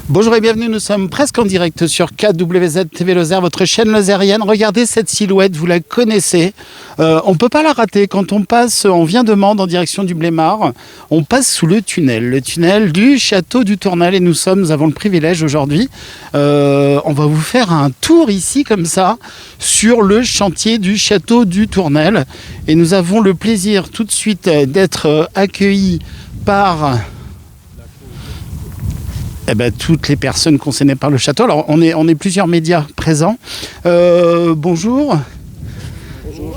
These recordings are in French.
Bonjour et bienvenue, nous sommes presque en direct sur KWZ TV Lozère, votre chaîne lozérienne. Regardez cette silhouette, vous la connaissez. On ne peut pas la rater. Quand on passe, on vient de Mende en direction du Blémard, on passe sous le tunnel du château du Tournel. Et nous avons le privilège aujourd'hui, on va vous faire un tour ici comme ça, sur le chantier du château du Tournel. Et nous avons le plaisir tout de suite d'être accueillis par... toutes les personnes concernées par le château. Alors, on est plusieurs médias présents. Bonjour. Bonjour.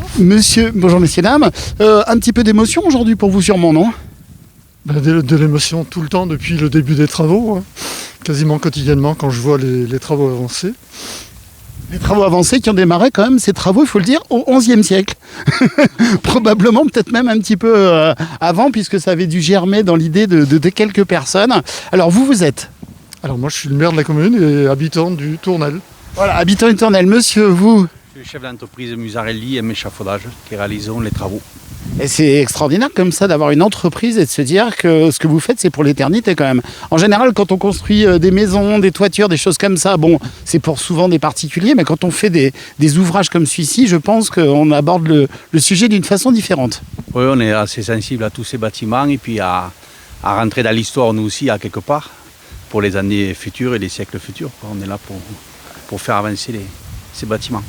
Bonjour, messieurs, dames. Un petit peu d'émotion aujourd'hui pour vous, sûrement, non ? De l'émotion tout le temps depuis le début des travaux, hein. Quasiment quotidiennement quand je vois les travaux avancer. Les travaux avancés qui ont démarré quand même, ces travaux, il faut le dire, au XIe siècle. Probablement, peut-être même un petit peu avant, puisque ça avait dû germer dans l'idée de quelques personnes. Alors, vous êtes ? Alors moi je suis le maire de la commune et habitant du Tournel. Voilà, habitant du Tournel. Monsieur, vous ? Je suis le chef d'entreprise Musarelli et Échafaudage qui réalisons les travaux. Et c'est extraordinaire comme ça d'avoir une entreprise et de se dire que ce que vous faites c'est pour l'éternité quand même. En général quand on construit des maisons, des toitures, des choses comme ça, bon c'est pour souvent des particuliers, mais quand on fait des ouvrages comme celui-ci, je pense qu'on aborde le sujet d'une façon différente. Oui, on est assez sensible à tous ces bâtiments et puis à rentrer dans l'histoire nous aussi à quelque part pour les années futures et les siècles futurs. On est là pour faire avancer ces bâtiments.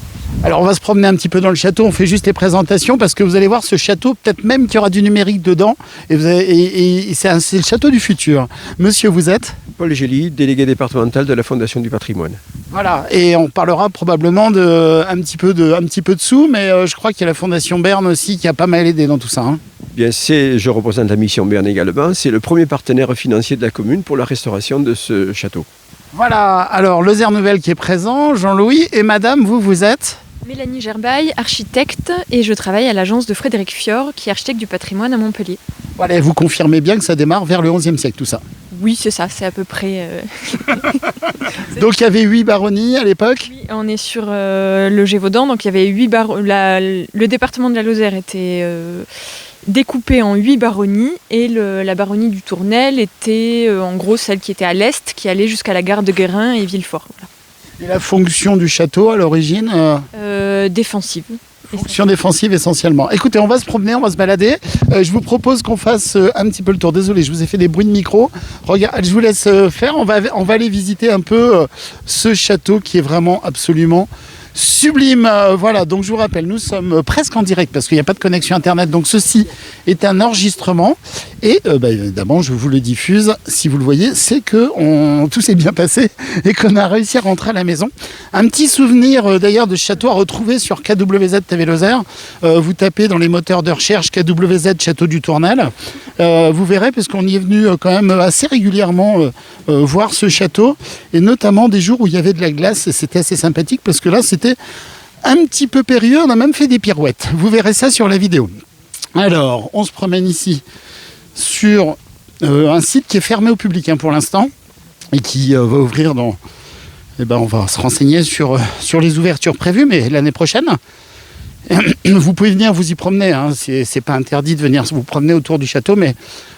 Alors on va se promener un petit peu dans le château, on fait juste les présentations parce que vous allez voir ce château, peut-être même qu'il y aura du numérique dedans et c'est le château du futur. Monsieur, vous êtes ? Paul Gély, délégué départemental de la Fondation du patrimoine. Voilà, et on parlera probablement un petit peu de sous, mais je crois qu'il y a la Fondation Berne aussi qui a pas mal aidé dans tout ça. Hein. Bien, je représente la mission Berne également, c'est le premier partenaire financier de la commune pour la restauration de ce château. Voilà, alors Lozère Nouvelle qui est présent, Jean-Louis, et madame, vous êtes ? Mélanie Gerbaille, architecte, et je travaille à l'agence de Frédéric Fior, qui est architecte du patrimoine à Montpellier. Voilà, et vous confirmez bien que ça démarre vers le XIe siècle, tout ça ? Oui, c'est ça, c'est à peu près... Donc il y avait 8 baronnies à l'époque ? Oui, on est sur le Gévaudan, donc il y avait 8 baronnies. Le département de la Lozère était découpé en 8 baronnies, et la baronnie du Tournel était en gros celle qui était à l'est, qui allait jusqu'à la gare de Guérin et Villefort. Voilà. Et la fonction du château à l'origine Défensive. Fonction défensive essentiellement. Écoutez, on va se promener, on va se balader. Je vous propose qu'on fasse un petit peu le tour. Désolé, je vous ai fait des bruits de micro. Regarde, je vous laisse faire. On va aller visiter un peu ce château qui est vraiment absolument sublime. Voilà, donc je vous rappelle, nous sommes presque en direct parce qu'il n'y a pas de connexion internet. Donc ceci est un enregistrement. Et évidemment, je vous le diffuse. Si vous le voyez, c'est que tout s'est bien passé et qu'on a réussi à rentrer à la maison. Un petit souvenir d'ailleurs de ce château à retrouver sur KWZ TV Lozère. Vous tapez dans les moteurs de recherche KWZ Château du Tournel. Vous verrez parce qu'on y est venu quand même assez régulièrement voir ce château. Et notamment des jours où il y avait de la glace. Et c'était assez sympathique parce que là, c'était un petit peu périlleux. On a même fait des pirouettes. Vous verrez ça sur la vidéo. Alors, on se promène ici sur un site qui est fermé au public pour l'instant et qui va ouvrir dans... on va se renseigner sur les ouvertures prévues, mais l'année prochaine. Vous pouvez venir vous y promener, hein. C'est pas interdit de venir vous promener autour du château, mais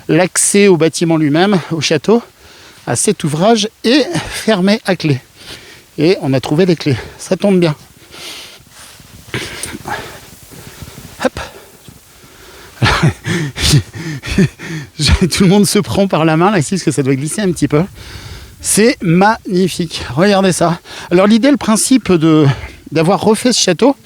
l'accès au bâtiment lui-même, au château, à cet ouvrage est fermé à clé. Et on a trouvé les clés, ça tombe bien. Hop. Tout le monde se prend par la main là ici parce que ça doit glisser un petit peu. C'est magnifique, regardez ça. Alors l'idée, le principe d'avoir refait ce château,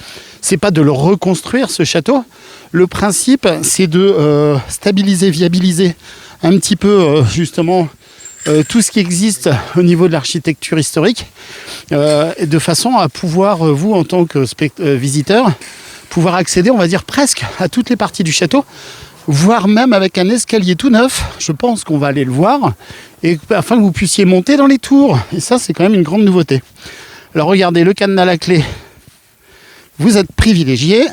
c'est pas de le reconstruire ce château. Le principe, c'est de stabiliser, viabiliser un petit peu justement tout ce qui existe au niveau de l'architecture historique, de façon à pouvoir, vous en tant que visiteur, pouvoir accéder, on va dire, presque à toutes les parties du château, voire même avec un escalier tout neuf. Je pense qu'on va aller le voir, et afin que vous puissiez monter dans les tours. Et ça, c'est quand même une grande nouveauté. Alors regardez, le cadenas à la clé, vous êtes privilégié.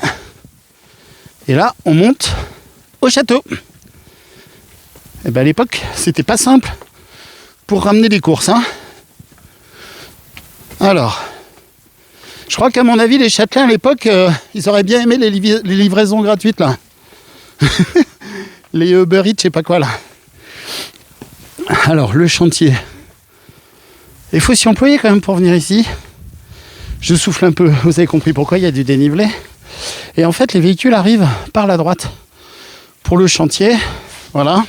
Et là, on monte au château. Et à l'époque, c'était pas simple pour ramener des courses. Alors, je crois qu'à mon avis, les châtelains à l'époque, ils auraient bien aimé les livraisons gratuites là. Les Uber Eats, je sais pas quoi là. Alors, le chantier. Il faut s'y employer quand même pour venir ici. Je souffle un peu, vous avez compris pourquoi, il y a du dénivelé. Et en fait, les véhicules arrivent par la droite pour le chantier. Voilà.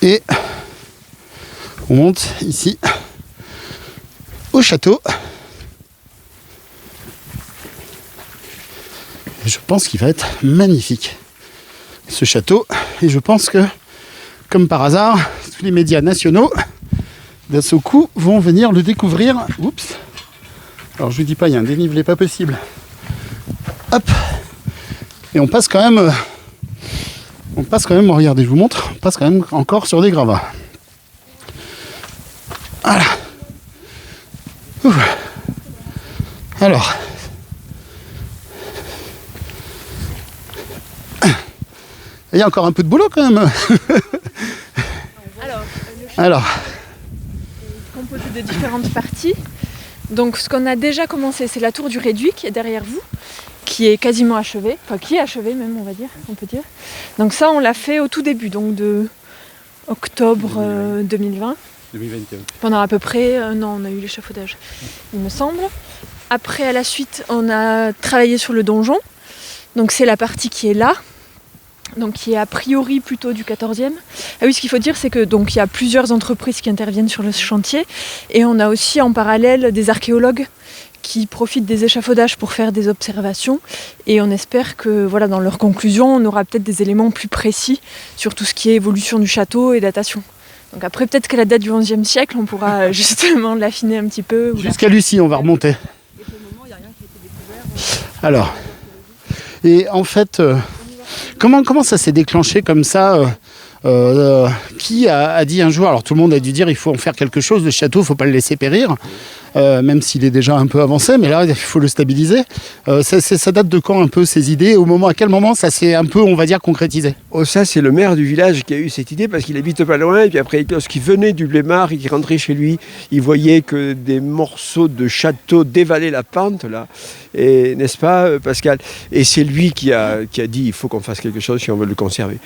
Et on monte ici au château. Et je pense qu'il va être magnifique, ce château. Et je pense que, comme par hasard, tous les médias nationaux, d'un seul coup, vont venir le découvrir. Oups. Alors je vous dis pas, il y a un dénivelé pas possible. Hop. Et on passe quand même, regardez, je vous montre, on passe quand même encore sur des gravats. Voilà. Ouh. Alors. Il y a encore un peu de boulot quand même. Alors. Composé de différentes parties. Donc ce qu'on a déjà commencé, c'est la tour du réduit qui est derrière vous, qui est quasiment achevée, enfin qui est achevée même on peut dire. Donc ça on l'a fait au tout début, donc de octobre 2020. 2021. Pendant à peu près un an on a eu l'échafaudage, il me semble. Après à la suite on a travaillé sur le donjon, donc c'est la partie qui est là. Donc qui est a priori plutôt du 14e. Ah oui, ce qu'il faut dire, c'est que donc il y a plusieurs entreprises qui interviennent sur le chantier et on a aussi en parallèle des archéologues qui profitent des échafaudages pour faire des observations et on espère que voilà, dans leurs conclusions, on aura peut-être des éléments plus précis sur tout ce qui est évolution du château et datation. Donc après, peut-être qu'à la date du XIe siècle, on pourra justement l'affiner un petit peu. Jusqu'à Lucie, on va remonter. Alors, et en fait... Comment ça s'est déclenché comme ça qui a dit un jour, alors tout le monde a dû dire il faut en faire quelque chose, le château, il ne faut pas le laisser périr, même s'il est déjà un peu avancé, mais là il faut le stabiliser. Ça date de quand un peu ces idées? À quel moment ça s'est un peu, on va dire, concrétisé? Oh, ça, c'est le maire du village qui a eu cette idée parce qu'il habite pas loin. Et puis après, lorsqu'il venait du Blémard et qu'il rentrait chez lui, il voyait que des morceaux de château dévalaient la pente, là. Et, n'est-ce pas, Pascal? Et c'est lui qui a dit il faut qu'on fasse quelque chose si on veut le conserver.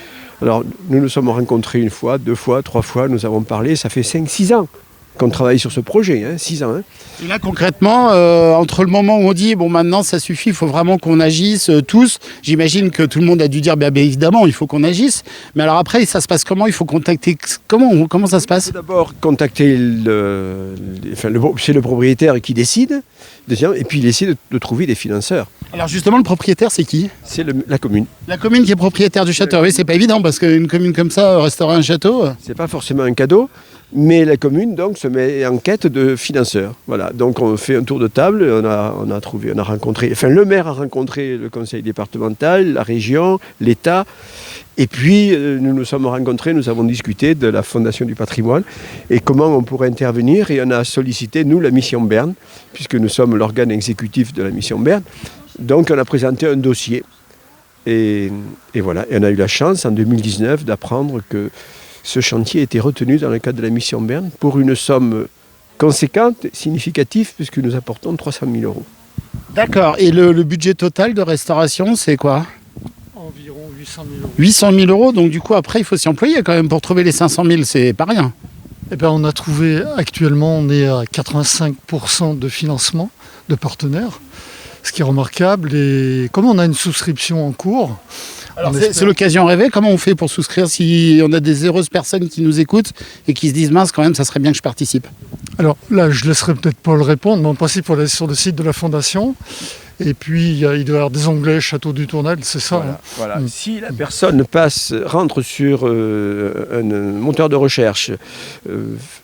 Alors, nous nous sommes rencontrés une fois, 2 fois, 3 fois, nous avons parlé. Ça fait 5-6 ans qu'on travaille sur ce projet, 6 ans. Et là, concrètement, entre le moment où on dit, bon, maintenant, ça suffit, il faut vraiment qu'on agisse tous, j'imagine que tout le monde a dû dire, bien évidemment, il faut qu'on agisse. Mais alors après, ça se passe comment? Il faut contacter... Comment ça se passe? D'abord, contacter c'est le propriétaire qui décide, et puis il essaie de trouver des financeurs. Alors justement, le propriétaire, c'est qui? C'est la commune. La commune qui est propriétaire du château. Oui, c'est pas évident, parce qu'une commune comme ça, restaurer un château... C'est pas forcément un cadeau. Mais la commune donc se met en quête de financeurs. Voilà. Donc on fait un tour de table, on a rencontré, le maire a rencontré le conseil départemental, la région, l'État, et puis nous nous sommes rencontrés, nous avons discuté de la Fondation du patrimoine et comment on pourrait intervenir, et on a sollicité, nous, la mission Berne, puisque nous sommes l'organe exécutif de la mission Berne. Donc on a présenté un dossier. Et voilà, et on a eu la chance en 2019 d'apprendre que ce chantier était retenu dans le cadre de la mission Berne pour une somme conséquente, significative, puisque nous apportons 300 000 €. D'accord. Et le budget total de restauration, c'est quoi? Environ 800 000 €. 800 000 €, donc du coup, après, il faut s'y employer quand même pour trouver les 500 000, c'est pas rien. Eh bien, on a trouvé, actuellement, on est à 85% de financement de partenaires, ce qui est remarquable. Et comme on a une souscription en cours... Alors c'est l'occasion rêvée. Comment on fait pour souscrire si on a des heureuses personnes qui nous écoutent et qui se disent mince quand même, ça serait bien que je participe? Alors là, je ne laisserai peut-être pas le répondre, mais en principe, il faut aller sur le site de la Fondation. Et puis, il doit y avoir des onglets Château du Tournel, c'est ça. Voilà. Si la personne rentre sur un moteur de recherche,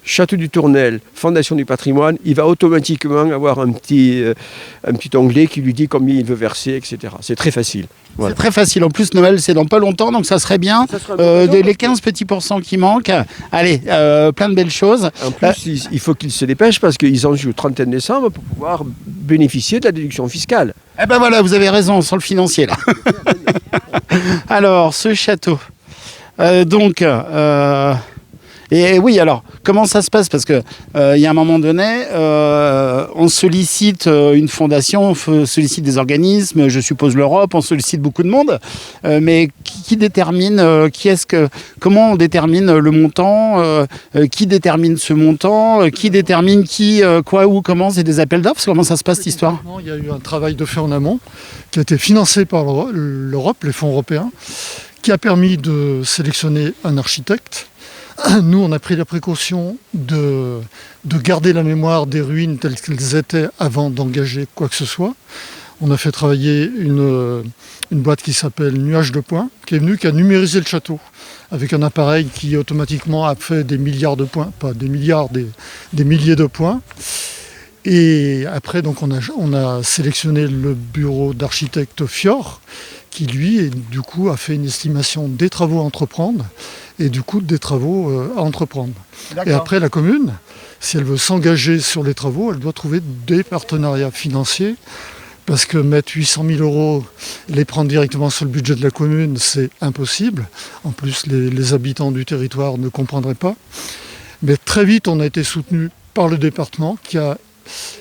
Château du Tournel, Fondation du patrimoine, il va automatiquement avoir un petit onglet qui lui dit combien il veut verser, etc. C'est très facile. Voilà. C'est très facile. En plus, Noël, c'est dans pas longtemps, donc ça serait bien. Les 15 petits pourcents qui manquent. Allez, plein de belles choses. En plus, il faut qu'ils se dépêchent parce qu'ils ont jusqu'au 31 décembre pour pouvoir bénéficier de la déduction fiscale. Eh ben voilà, vous avez raison sur le financier là. Alors, ce château. Il Et oui, alors, comment ça se passe? Parce qu'il y a un moment donné, on sollicite une fondation, on sollicite des organismes, je suppose l'Europe, on sollicite beaucoup de monde. Mais qui détermine, comment on détermine le montant? Qui détermine ce montant? Qui détermine quoi, où, comment? C'est des appels d'offres? Comment ça se passe, cette histoire? Il y a eu un travail de fait en amont qui a été financé par l'Europe, les fonds européens, qui a permis de sélectionner un architecte. Nous, on a pris la précaution de garder la mémoire des ruines telles qu'elles étaient avant d'engager quoi que ce soit. On a fait travailler une boîte qui s'appelle Nuage de Points, qui a numérisé le château, avec un appareil qui automatiquement a fait des milliards de points, pas des milliards, des milliers de points. Et après, donc, on a sélectionné le bureau d'architecte Fior, qui lui, du coup, a fait une estimation des travaux à entreprendre et du coût des travaux à entreprendre. Et après, la commune, si elle veut s'engager sur les travaux, elle doit trouver des partenariats financiers, parce que mettre 800 000 €, les prendre directement sur le budget de la commune, c'est impossible. En plus, les habitants du territoire ne comprendraient pas. Mais très vite, on a été soutenu par le département, qui a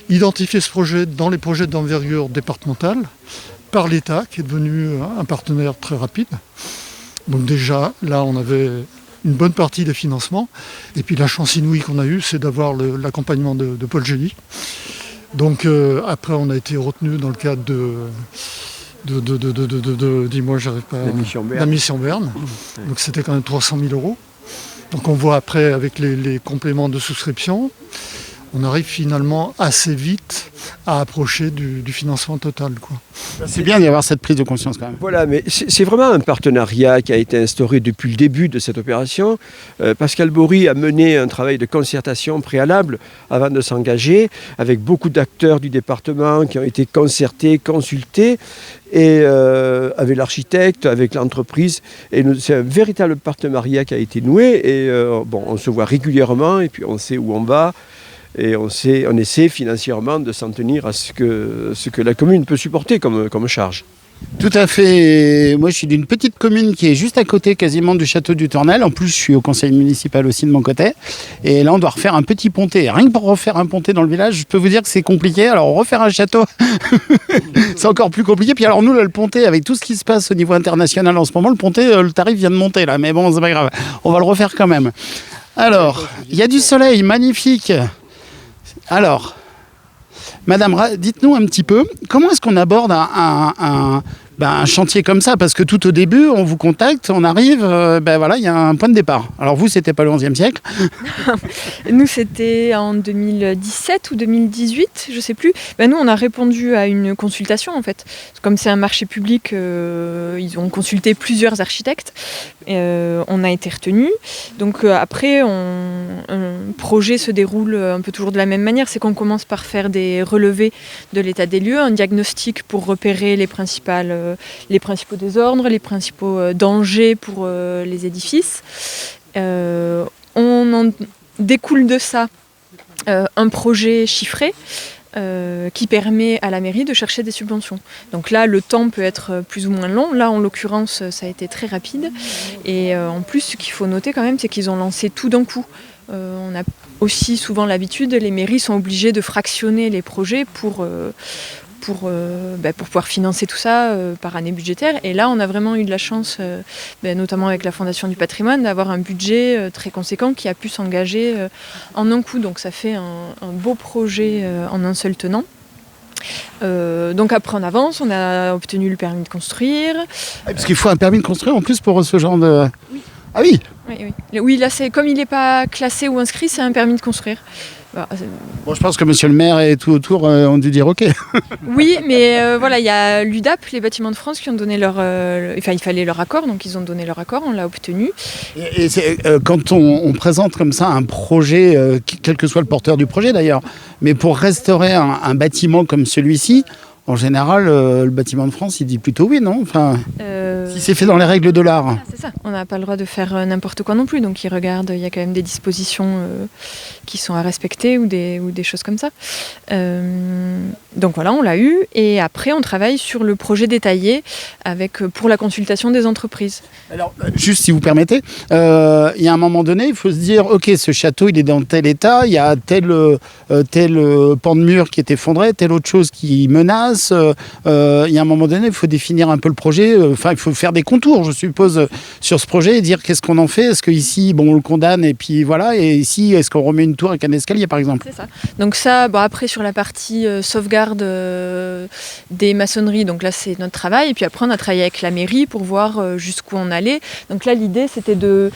identifié ce projet dans les projets d'envergure départementale, par l'État, qui est devenu un partenaire très rapide. Donc déjà, là, on avait une bonne partie des financements. Et puis la chance inouïe qu'on a eue, c'est d'avoir l'accompagnement de Paul Gély. Donc après, on a été retenu dans le cadre dis-moi, j'arrive pas. La mission Berne. Donc c'était quand même 300 000 €. Donc on voit après, avec les compléments de souscription, on arrive finalement assez vite à approcher du financement total, quoi. C'est bien d'y avoir cette prise de conscience quand même. Voilà, mais c'est vraiment un partenariat qui a été instauré depuis le début de cette opération. Pascal Bory a mené un travail de concertation préalable avant de s'engager, avec beaucoup d'acteurs du département qui ont été concertés, consultés, et avec l'architecte, avec l'entreprise. Et c'est un véritable partenariat qui a été noué. Et on se voit régulièrement, et puis on sait où on va. Et on essaie financièrement de s'en tenir à ce que la commune peut supporter comme charge. Tout à fait. Moi, je suis d'une petite commune qui est juste à côté quasiment du château du Tournel. En plus, je suis au conseil municipal aussi de mon côté. Et là, on doit refaire un petit pontet. Rien que pour refaire un pontet dans le village, je peux vous dire que c'est compliqué. Alors, refaire un château, c'est encore plus compliqué. Puis alors, nous, là, le pontet, avec tout ce qui se passe au niveau international en ce moment, le pontet, le tarif vient de monter là. Mais bon, c'est pas grave. On va le refaire quand même. Alors, il y a du soleil, magnifique. Alors, Madame, dites-nous un petit peu, comment est-ce qu'on aborde un chantier comme ça? Parce que tout au début, on vous contacte, on arrive, il y a un point de départ. Alors vous, c'était pas le XIe siècle? Nous, c'était en 2017 ou 2018, je sais plus. Nous, on a répondu à une consultation, en fait. Comme c'est un marché public, ils ont consulté plusieurs architectes. On a été retenus. Donc après, un projet se déroule un peu toujours de la même manière. C'est qu'on commence par faire des relevés de l'état des lieux, un diagnostic pour repérer les principaux désordres, les principaux dangers pour les édifices. On en découle de ça un projet chiffré qui permet à la mairie de chercher des subventions. Donc là, le temps peut être plus ou moins long. Là, en l'occurrence, ça a été très rapide. Et en plus, ce qu'il faut noter quand même, c'est qu'ils ont lancé tout d'un coup. On a aussi souvent l'habitude, les mairies sont obligées de fractionner les projets pour pouvoir financer tout ça par année budgétaire. Et là, on a vraiment eu de la chance, notamment avec la Fondation du patrimoine, d'avoir un budget très conséquent qui a pu s'engager en un coup. Donc ça fait un beau projet en un seul tenant. Donc après on avance, on a obtenu le permis de construire. Parce qu'il faut un permis de construire en plus pour ce genre de... Oui. Ah oui. Oui, là c'est comme il n'est pas classé ou inscrit, c'est un permis de construire. Bon, je pense que monsieur le maire et tout autour ont dû dire OK. Oui, mais il y a l'UDAP, les Bâtiments de France, qui ont donné il fallait leur accord, donc ils ont donné leur accord, on l'a obtenu. Et quand on présente comme ça un projet, quel que soit le porteur du projet d'ailleurs, mais pour restaurer un bâtiment comme celui-ci, en général, le bâtiment de France, il dit plutôt oui, non? Enfin, si c'est fait dans les règles de l'art. C'est ça, on n'a pas le droit de faire n'importe quoi non plus, donc ils regardent, il y a quand même des dispositions qui sont à respecter ou des choses comme ça. Donc voilà, on l'a eu, et après on travaille sur le projet détaillé pour la consultation des entreprises. Alors, juste si vous permettez, il y a un moment donné, il faut se dire, ok, ce château, il est dans tel état, il y a tel pan de mur qui est effondré, telle autre chose qui menace. Il y a un moment donné, il faut définir un peu le projet, il faut faire des contours, je suppose, sur ce projet et dire qu'est-ce qu'on en fait. Est-ce qu'ici, on le condamne et puis voilà, et ici, est-ce qu'on remet une tour avec un escalier, par exemple? C'est ça. Donc ça, après, sur la partie sauvegarde des maçonneries, donc là, c'est notre travail. Et puis après, on a travaillé avec la mairie pour voir jusqu'où on allait. Donc là, l'idée, c'était de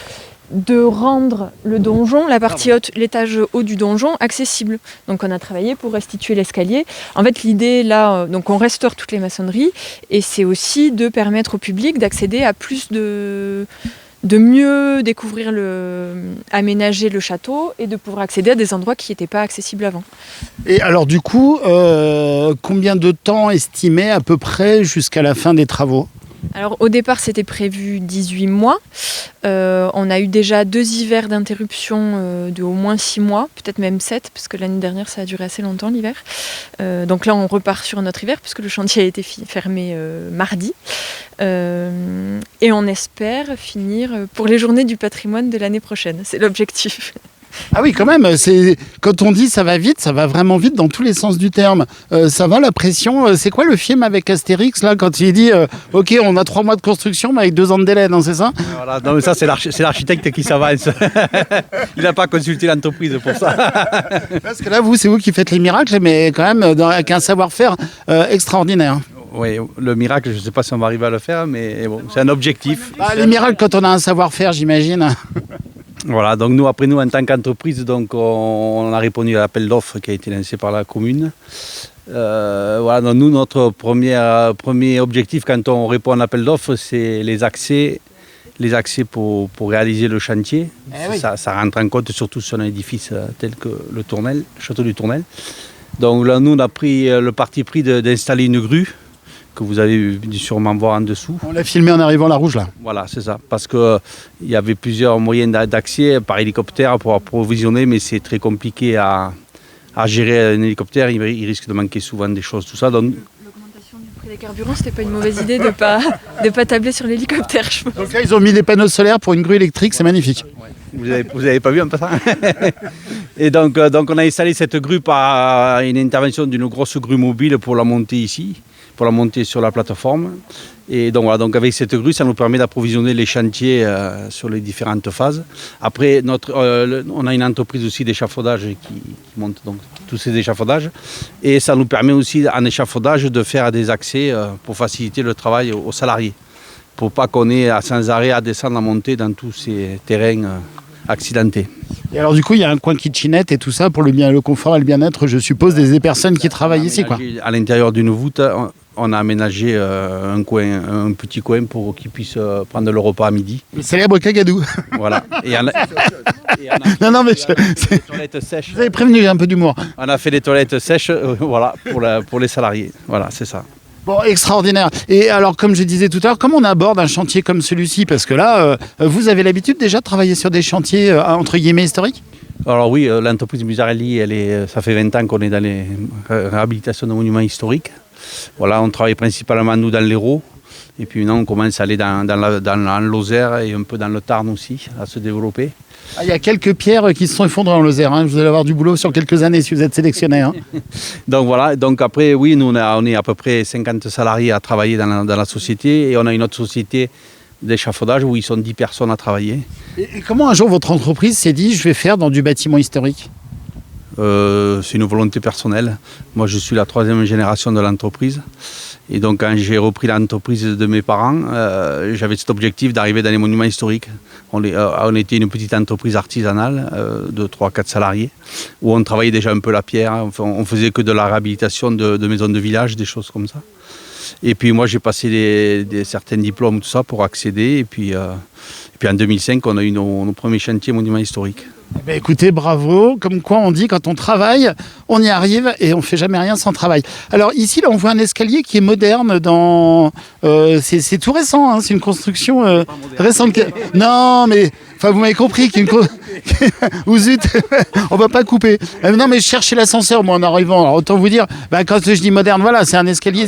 rendre le donjon, la partie haute, l'étage haut du donjon, accessible. Donc on a travaillé pour restituer l'escalier. En fait, l'idée là, donc on restaure toutes les maçonneries, et c'est aussi de permettre au public d'accéder à plus de mieux découvrir aménager le château et de pouvoir accéder à des endroits qui n'étaient pas accessibles avant. Et alors du coup, combien de temps estimé à peu près jusqu'à la fin des travaux? Alors au départ c'était prévu 18 mois, on a eu déjà 2 hivers d'interruption de au moins 6 mois, peut-être même 7, parce que l'année dernière ça a duré assez longtemps l'hiver. Donc là on repart sur notre hiver puisque le chantier a été fermé mardi. Et on espère finir pour les journées du patrimoine de l'année prochaine, c'est l'objectif. Ah oui, quand même, quand on dit ça va vite, ça va vraiment vite dans tous les sens du terme. Ça va, la pression. C'est quoi le film avec Astérix, là, quand il dit ok, on a 3 mois de construction, mais avec 2 ans de délai, non, c'est ça? Voilà, non, mais ça, c'est l'architecte qui s'avance. Il n'a pas consulté l'entreprise pour ça. Parce que là, c'est vous qui faites les miracles, mais quand même avec un savoir-faire extraordinaire. Oui, le miracle, je ne sais pas si on va arriver à le faire, mais bon, c'est un objectif. Les miracles, quand on a un savoir-faire, j'imagine. Voilà, donc nous, en tant qu'entreprise, donc on a répondu à l'appel d'offres qui a été lancé par la commune. Voilà, donc nous, notre premier objectif quand on répond à l'appel d'offres, c'est les accès pour réaliser le chantier. Oui. Ça rentre en compte surtout sur un édifice tel que le château du Tournel. Donc là, nous, on a pris le parti pris d'installer une grue que vous avez dû sûrement voir en dessous. On l'a filmé en arrivant à la Rouge, là. Voilà, c'est ça. Parce qu'il y avait plusieurs moyens d'accès par hélicoptère pour approvisionner, mais c'est très compliqué à gérer un hélicoptère. Il risque de manquer souvent des choses, tout ça. Donc, l'augmentation du prix des carburants, c'était pas une mauvaise idée de pas tabler sur l'hélicoptère, je pense. Donc là, ils ont mis des panneaux solaires pour une grue électrique, c'est magnifique. Ouais. Vous avez pas vu un peu ça? Et donc on a installé cette grue par une intervention d'une grosse grue mobile pour la monter ici, pour la monter sur la plateforme. Et donc voilà, donc avec cette grue, ça nous permet d'approvisionner les chantiers sur les différentes phases. Après, on a une entreprise aussi d'échafaudage qui monte donc tous ces échafaudages. Et ça nous permet aussi, en échafaudage, de faire des accès pour faciliter le travail aux salariés. Pour pas qu'on ait sans arrêt à descendre, à monter dans tous ces terrains accidentés. Et alors du coup, il y a un coin kitchenette et tout ça pour le confort et le bien-être, je suppose, des personnes qui travaillent ici, quoi. À l'intérieur d'une voûte, on a aménagé un petit coin pour qu'ils puissent prendre le repas à midi. Le célèbre cagadou. Voilà. Non, mais des toilettes sèches. Vous avez prévenu un peu d'humour. On a fait des toilettes sèches, voilà, pour les salariés. Voilà, c'est ça. Bon, extraordinaire. Et alors, comme je disais tout à l'heure, comment on aborde un chantier comme celui-ci? Parce que là, vous avez l'habitude déjà de travailler sur des chantiers, entre guillemets, historiques? Alors oui, l'entreprise Musarelli, ça fait 20 ans qu'on est dans les réhabilitations de monuments historiques. Voilà, on travaille principalement, nous, dans l'Hérault. Et puis maintenant, on commence à aller dans Lozère et un peu dans le Tarn aussi, à se développer. Il y a quelques pierres qui se sont effondrées en Lozère. Vous allez avoir du boulot sur quelques années si vous êtes sélectionné. Donc voilà, donc après, oui, nous, on est à peu près 50 salariés à travailler dans la société. Et on a une autre société d'échafaudage où ils sont 10 personnes à travailler. Et comment un jour votre entreprise s'est dit, je vais faire dans du bâtiment historique? C'est une volonté personnelle. Moi, je suis la 3e génération de l'entreprise. Et donc, quand j'ai repris l'entreprise de mes parents, j'avais cet objectif d'arriver dans les monuments historiques. On était une petite entreprise artisanale de 3-4 salariés, où on travaillait déjà un peu la pierre. On faisait que de la réhabilitation de maisons de village, des choses comme ça. Et puis moi j'ai passé certains diplômes, tout ça, pour accéder. Et puis en 2005, on a eu nos premiers chantiers monuments historiques. Eh ben, écoutez, bravo. Comme quoi on dit, quand on travaille, on y arrive et on fait jamais rien sans travail. Alors ici, là, on voit un escalier qui est moderne. C'est tout récent, hein, c'est une construction récente. Non, mais enfin, vous m'avez compris ou zut, on va pas couper. Non, mais je cherchais l'ascenseur, moi, en arrivant. Alors, autant vous dire, quand je dis moderne, voilà, c'est un escalier.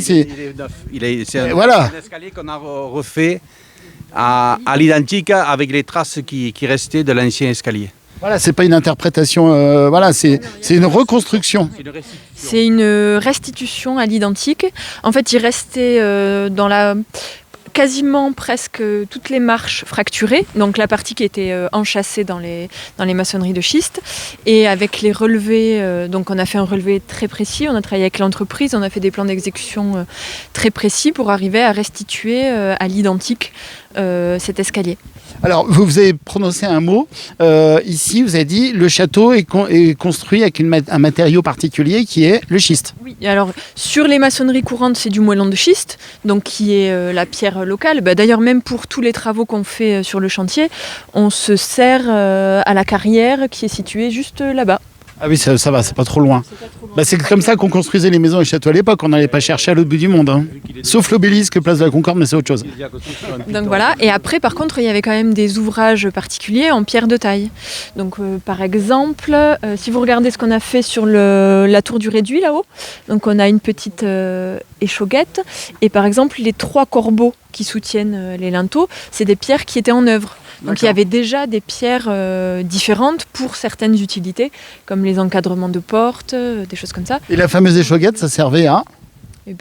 Il est neuf. C'est voilà. un escalier qu'on a refait à l'identique avec les traces qui restaient de l'ancien escalier. Voilà, c'est pas une interprétation, voilà, c'est une reconstruction. C'est une restitution à l'identique. En fait, il restait quasiment presque toutes les marches fracturées, donc la partie qui était enchâssée dans les maçonneries de schiste, et avec les relevés, donc on a fait un relevé très précis, on a travaillé avec l'entreprise, on a fait des plans d'exécution très précis pour arriver à restituer à l'identique cet escalier. Alors, vous avez prononcé un mot, ici, vous avez dit le château est construit avec un matériau particulier qui est le schiste. Oui, alors sur les maçonneries courantes, c'est du moellon de schiste, donc qui est la pierre locale. D'ailleurs, même pour tous les travaux qu'on fait sur le chantier, on se sert à la carrière qui est située juste là-bas. Ah oui, ça va, c'est pas trop loin. C'est comme ça qu'on construisait les maisons et châteaux à l'époque, on n'allait pas chercher à l'autre bout du monde. Hein. Sauf l'obélisque, place de la Concorde, mais c'est autre chose. Donc voilà, et après par contre il y avait quand même des ouvrages particuliers en pierre de taille. Donc par exemple, si vous regardez ce qu'on a fait sur la tour du réduit là-haut, donc on a une petite échauguette, et par exemple les 3 corbeaux qui soutiennent les linteaux, c'est des pierres qui étaient en œuvre. Donc il y avait déjà des pierres différentes pour certaines utilités, comme les encadrements de portes, des choses comme ça. Et la fameuse échauguette, ça servait à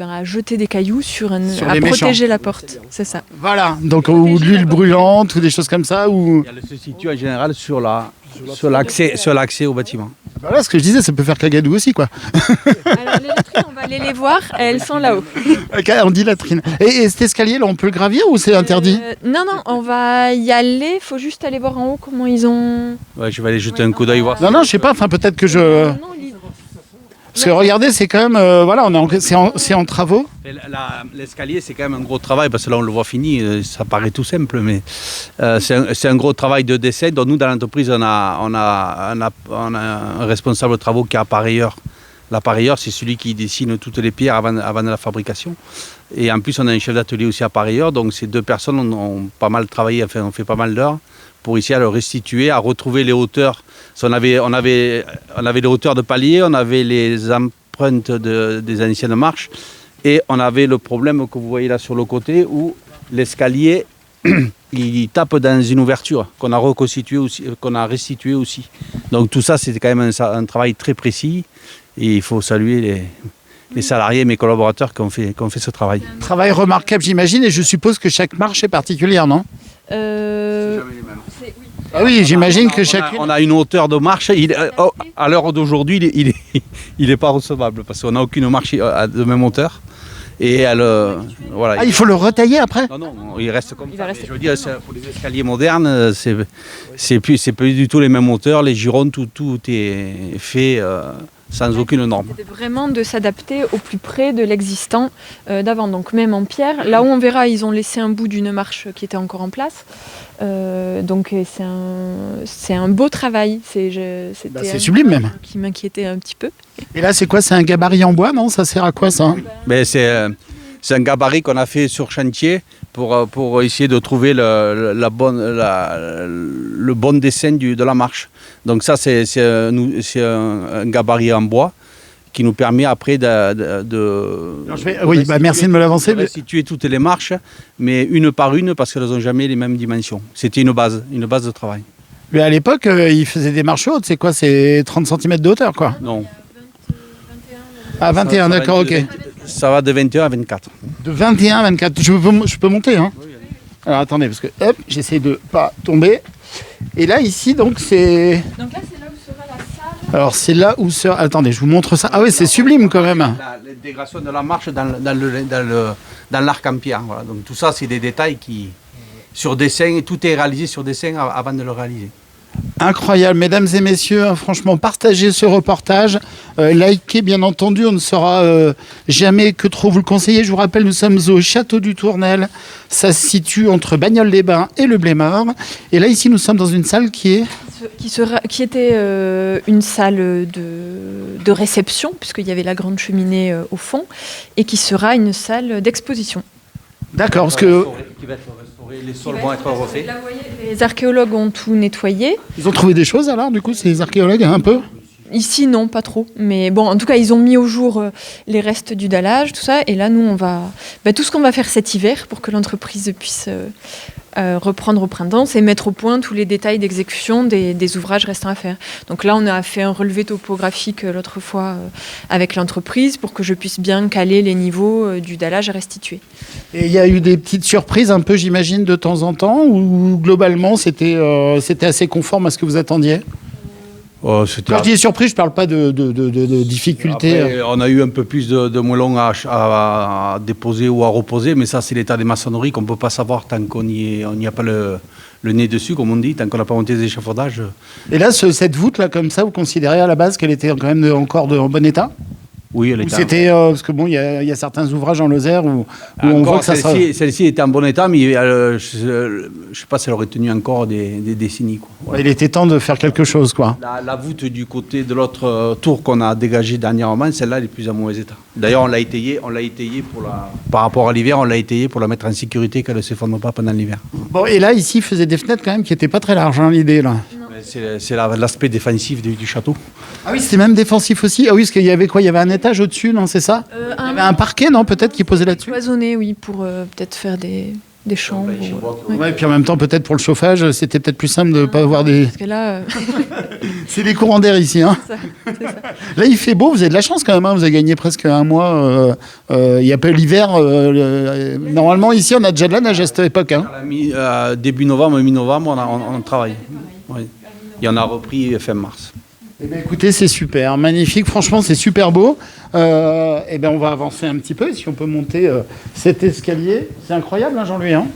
à jeter des cailloux à les protéger la porte, c'est ça. Voilà, donc ou de l'huile brûlante ou des choses comme ça. Elle se situe en général sur l'accès au bâtiment. Voilà ce que je disais, ça peut faire cagadou aussi, quoi. Alors les latrines, on va aller les voir, elles sont là-haut. Ok, on dit latrine. Et cet escalier, là, on peut le gravir ou c'est interdit? Non, on va y aller, il faut juste aller voir en haut comment ils ont... Ouais, je vais aller jeter un coup d'œil voir. Non, je sais pas, enfin peut-être que je... Parce que regardez, c'est quand même, voilà, c'est en travaux. L'escalier, c'est quand même un gros travail, parce que là, on le voit fini, ça paraît tout simple, mais c'est un gros travail de dessin. Donc nous, dans l'entreprise, on a un responsable de travaux qui est appareilleur. L'appareilleur, c'est celui qui dessine toutes les pierres avant de la fabrication. Et en plus, on a un chef d'atelier aussi appareilleur, donc ces 2 personnes ont pas mal travaillé, enfin, on fait pas mal d'heures pour essayer à le restituer, à retrouver les hauteurs. On avait les hauteurs de paliers, on avait les empreintes des anciennes marches, et on avait le problème que vous voyez là sur le côté où l'escalier il tape dans une ouverture qu'on a reconstituée aussi, qu'on a restituée aussi. Donc tout ça, c'était quand même un travail très précis, et il faut saluer les salariés, mes collaborateurs qui ont fait ce travail. Travail remarquable, j'imagine, et je suppose que chaque marche est particulière, non? C'est jamais les mêmes. Ah oui, j'imagine que chacune... On a une hauteur de marche, à l'heure d'aujourd'hui, il est pas recevable, parce qu'on n'a aucune marche de même hauteur. Et voilà. Ah, il faut le retailler après? Non, il reste comme ça. Je veux dire, pour les escaliers modernes, c'est plus du tout les mêmes hauteurs, les girons, tout est fait sans aucune norme. C'était vraiment de s'adapter au plus près de l'existant d'avant. Donc même en pierre, là où on verra, ils ont laissé un bout d'une marche qui était encore en place. Donc c'est un beau travail. C'était sublime même. Qui m'inquiétait un petit peu. Et là, c'est quoi? C'est un gabarit en bois, non? Ça sert à quoi, ça? C'est un gabarit qu'on a fait sur chantier pour essayer de trouver le bon dessin de la marche. Donc ça, c'est un gabarit en bois qui nous permet après merci de me l'avancer. De restituer toutes les marches, mais une par une, parce qu'elles n'ont jamais les mêmes dimensions. C'était une base de travail. Mais à l'époque, il faisait des marches hautes. C'est quoi? C'est 30 cm de hauteur, quoi? Non. Ah, 21, d'accord, ok. Ça va de 21 à 24. De 21 à 24. Je peux monter, hein? Oui, alors attendez, parce que hop, j'essaie de pas tomber. Et là, ici, donc c'est... Donc là, c'est là où sera la salle. Alors c'est là où sera... Attendez, je vous montre ça. Ah oui, c'est sublime quand même. L'intégration de la marche dans l'arc en pierre. Voilà. Donc tout ça, c'est des détails qui... Sur dessin, tout est réalisé sur dessin avant de le réaliser. Incroyable, mesdames et messieurs, franchement, partagez ce reportage, likez bien entendu, on ne saura jamais que trop vous le conseiller. Je vous rappelle, nous sommes au Château du Tournel, ça se situe entre Bagnoles-les-Bains et le Blémard. Et là, ici, nous sommes dans une salle qui était une salle de réception, puisqu'il y avait la grande cheminée au fond, et qui sera une salle d'exposition. D'accord, parce que... Qui va être restauré, les sols vont être refaits. Là, vous voyez, les archéologues ont tout nettoyé. Ils ont trouvé des choses alors, du coup, ces archéologues, un peu? Ici, non, pas trop. Mais bon, en tout cas, ils ont mis au jour les restes du dallage, tout ça. Et là, nous, on va... tout ce qu'on va faire cet hiver pour que l'entreprise puisse reprendre au printemps, c'est mettre au point tous les détails d'exécution des ouvrages restants à faire. Donc là, on a fait un relevé topographique l'autre fois avec l'entreprise pour que je puisse bien caler les niveaux du dallage à restituer. Et il y a eu des petites surprises un peu, j'imagine, de temps en temps, ou globalement, c'était assez conforme à ce que vous attendiez? Quand je dis surprise, je ne parle pas de difficultés. Après, on a eu un peu plus de moellons à déposer ou à reposer, mais ça, c'est l'état des maçonneries qu'on ne peut pas savoir tant qu'on n'y a pas le nez dessus, comme on dit, tant qu'on n'a pas monté les échafaudages. Et là, cette voûte-là, comme ça, vous considérez à la base qu'elle était quand même encore en bon état? Oui, elle était. C'était parce que bon, il y a certains ouvrages en Lozère où on voit que ça sera... Celle-ci était en bon état, mais je ne sais pas si elle aurait tenu encore des décennies, quoi. Ouais, il était temps de faire quelque chose, quoi. La voûte du côté de l'autre tour qu'on a dégagée dernièrement, celle-là, elle est plus en mauvais état. D'ailleurs, on l'a étayée par rapport à l'hiver, on l'a étayée pour la mettre en sécurité, qu'elle ne s'effondre pas pendant l'hiver. Bon, et là, ici, il faisait des fenêtres quand même qui n'étaient pas très larges, hein, l'idée, là. C'est l'aspect défensif du château. Ah oui, c'était même défensif aussi. Ah oui, parce qu'il y avait quoi? Il y avait un étage au-dessus, non? C'est ça? Il y avait un parquet, non? Peut-être qui posait là-dessus? Cloisonné, oui, pour peut-être faire des chambres. Ouais, et puis en même temps, peut-être pour le chauffage, c'était peut-être plus simple de ne pas avoir des... Parce que là... C'est des courants d'air ici, hein. C'est ça. Là, il fait beau, vous avez de la chance quand même, hein. Vous avez gagné presque un mois. Il n'y a pas l'hiver. Normalement, ici, on a déjà de la neige à cette époque, hein. Début novembre, mi-novembre, on travaille. Oui. Et on a repris fin mars. Eh bien, écoutez, c'est super, magnifique. Franchement, c'est super beau. Eh bien, on va avancer un petit peu. Si on peut monter cet escalier, c'est incroyable, hein, Jean-Louis, hein.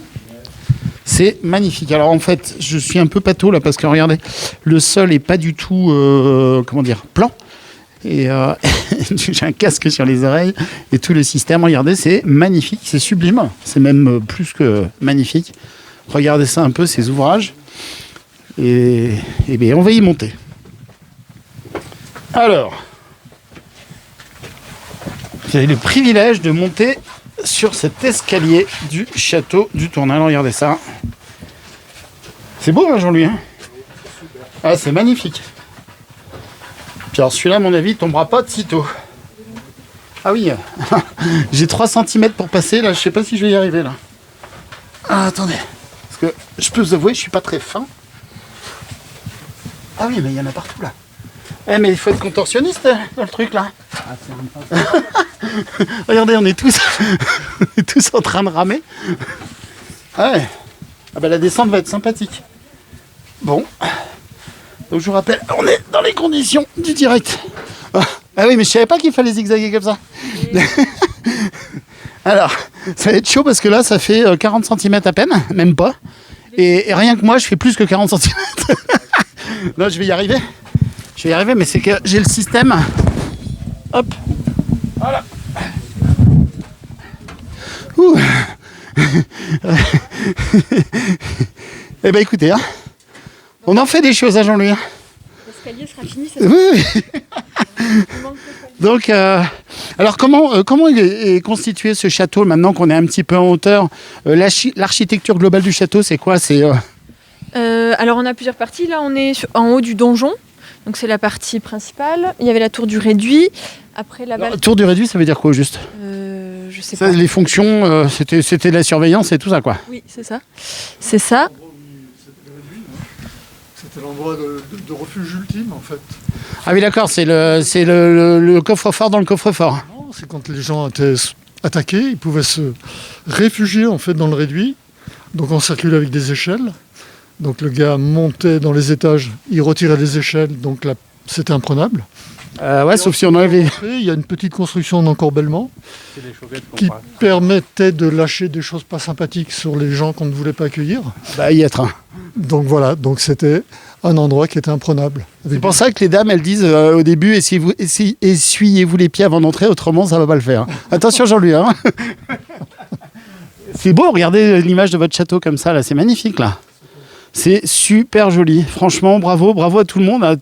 C'est magnifique. Alors, en fait, je suis un peu pâteau là parce que regardez, le sol est pas du tout, plan. Et j'ai un casque sur les oreilles et tout le système. Regardez, c'est magnifique, c'est sublime. C'est même plus que magnifique. Regardez ça un peu, ces ouvrages. Et bien, on va y monter. Alors, j'ai le privilège de monter sur cet escalier du château du Tournel. Regardez ça. C'est beau, hein, Jean-Louis, hein? Ah, c'est magnifique. Puis alors, celui-là, à mon avis, il tombera pas de sitôt. Ah oui, j'ai 3 cm pour passer. Là, je sais pas si je vais y arriver, là. Ah, attendez. Parce que je peux vous avouer, je suis pas très fin. Ah oui, mais il y en a partout, là. Eh, mais il faut être contorsionniste dans le truc, là. Ah, regardez, on est tous en train de ramer. Ah ouais. Ah bah la descente va être sympathique. Bon. Donc je vous rappelle, on est dans les conditions du direct. Ah oui, mais je savais pas qu'il fallait zigzaguer comme ça. Alors, ça va être chaud parce que là, ça fait 40 cm à peine, même pas. Et rien que moi, je fais plus que 40 cm. Non, je vais y arriver. Je vais y arriver, mais c'est que j'ai le système. Hop. Voilà. Ouh. Eh ben écoutez, hein, on en fait des choses à Jean-Louis. L'escalier sera fini, ça Oui. Donc, alors comment est constitué ce château maintenant qu'on est un petit peu en hauteur? L'architecture globale du château, c'est quoi? Alors on a plusieurs parties. Là, on est en haut du donjon. Donc c'est la partie principale. Il y avait la tour du réduit. Après la tour du réduit, ça veut dire quoi juste? Je sais ça, pas. Les fonctions, c'était de la surveillance et tout ça, quoi. Oui, c'est ça. C'est ça. C'était l'endroit de refuge ultime, en fait. Ah oui, d'accord, c'est le coffre-fort dans le coffre-fort. Non, c'est quand les gens étaient attaqués, ils pouvaient se réfugier, en fait, dans le réduit. Donc on circulait avec des échelles. Donc le gars montait dans les étages, il retirait les échelles, donc là, c'était imprenable. Ouais, sauf si on enlève les... Il y a une petite construction d'encorbellement qui permettait de lâcher des choses pas sympathiques sur les gens qu'on ne voulait pas accueillir. Bah, y être. Donc voilà, donc c'était un endroit qui était imprenable. C'est pour ça que les dames, elles disent au début, essuyez-vous les pieds avant d'entrer, autrement ça va pas le faire. Attention Jean-Louis. Hein. C'est beau, regardez l'image de votre château comme ça, là, c'est magnifique là. C'est super joli. Franchement, bravo à tout le monde, à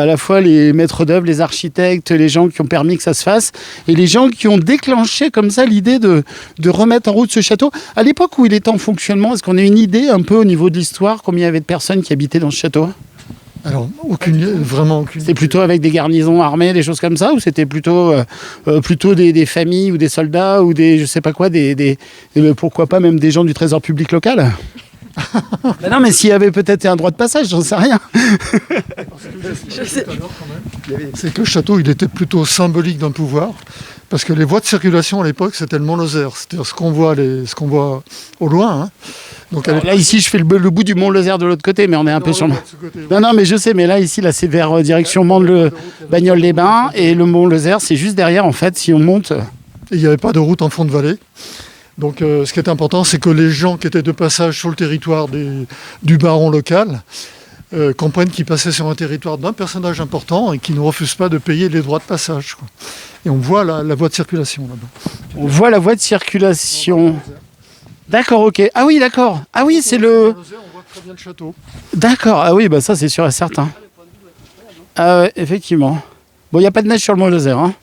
la fois les maîtres d'œuvre, les architectes, les gens qui ont permis que ça se fasse, et les gens qui ont déclenché comme ça l'idée de remettre en route ce château. À l'époque où il était en fonctionnement, est-ce qu'on a une idée un peu au niveau de l'histoire, combien il y avait de personnes qui habitaient dans ce château ? Alors, vraiment aucune. C'était plutôt avec des garnisons armées, des choses comme ça, ou c'était plutôt des familles ou des soldats ou des, je sais pas quoi, pourquoi pas même des gens du trésor public local? Ben non, mais s'il y avait peut-être un droit de passage, j'en sais rien. C'est que le château, il était plutôt symbolique d'un pouvoir, parce que les voies de circulation à l'époque, c'était le Mont Lozère, c'est-à-dire ce qu'on voit au loin. Hein. Donc, là, ici, je fais le bout du Mont Lozère de l'autre côté, mais on est un peu sur le... Non, mais je sais, mais là, ici, là, c'est vers direction Bagnoles-les-Bains, et le Mont Lozère, c'est juste derrière, en fait, si on monte. Et il n'y avait pas de route en fond de vallée. Donc, ce qui est important, c'est que les gens qui étaient de passage sur le territoire du baron local comprennent qu'ils passaient sur un territoire d'un personnage important et qu'ils ne refusent pas de payer les droits de passage, quoi. Et on voit la voie de circulation là-bas. On voit la voie de circulation. D'accord, ok. Ah oui, d'accord. Ah oui, c'est le... On voit très bien le château. D'accord, ah oui, bah ça c'est sûr et certain. Ah ouais, effectivement. Bon, il n'y a pas de neige sur le Mont Lozère, hein.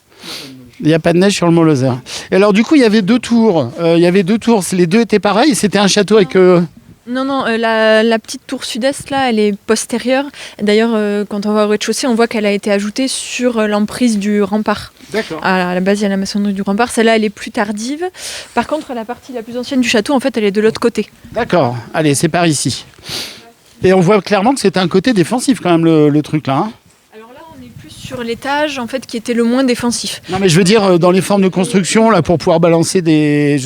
Il n'y a pas de neige sur le Mont Lozère. Et alors du coup, il y avait deux tours. Les deux étaient pareils. C'était un château avec... Non, la petite tour sud-est, là, elle est postérieure. D'ailleurs, quand on va au rez-de-chaussée, on voit qu'elle a été ajoutée sur l'emprise du rempart. D'accord. À la base, il y a la maçonnerie du rempart. Celle-là, elle est plus tardive. Par contre, la partie la plus ancienne du château, en fait, elle est de l'autre côté. D'accord. Allez, c'est par ici. Et on voit clairement que c'était un côté défensif quand même, le truc là. Hein. Alors là, on est plus sur l'étage, en fait, qui était le moins défensif. Non, mais je veux dire, dans les formes de construction, là, pour pouvoir balancer des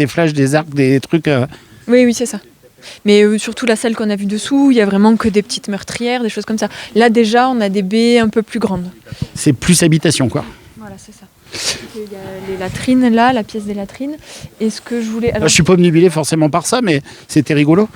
flashs, des arcs, des trucs... Oui, c'est ça. Mais surtout la salle qu'on a vue dessous, il y a vraiment que des petites meurtrières, des choses comme ça. Là déjà, on a des baies un peu plus grandes. C'est plus habitation, quoi. Voilà, c'est ça. Il y a les latrines là, la pièce des latrines. Et ce que je voulais... Alors... Je suis pas obnubilé forcément par ça, mais c'était rigolo.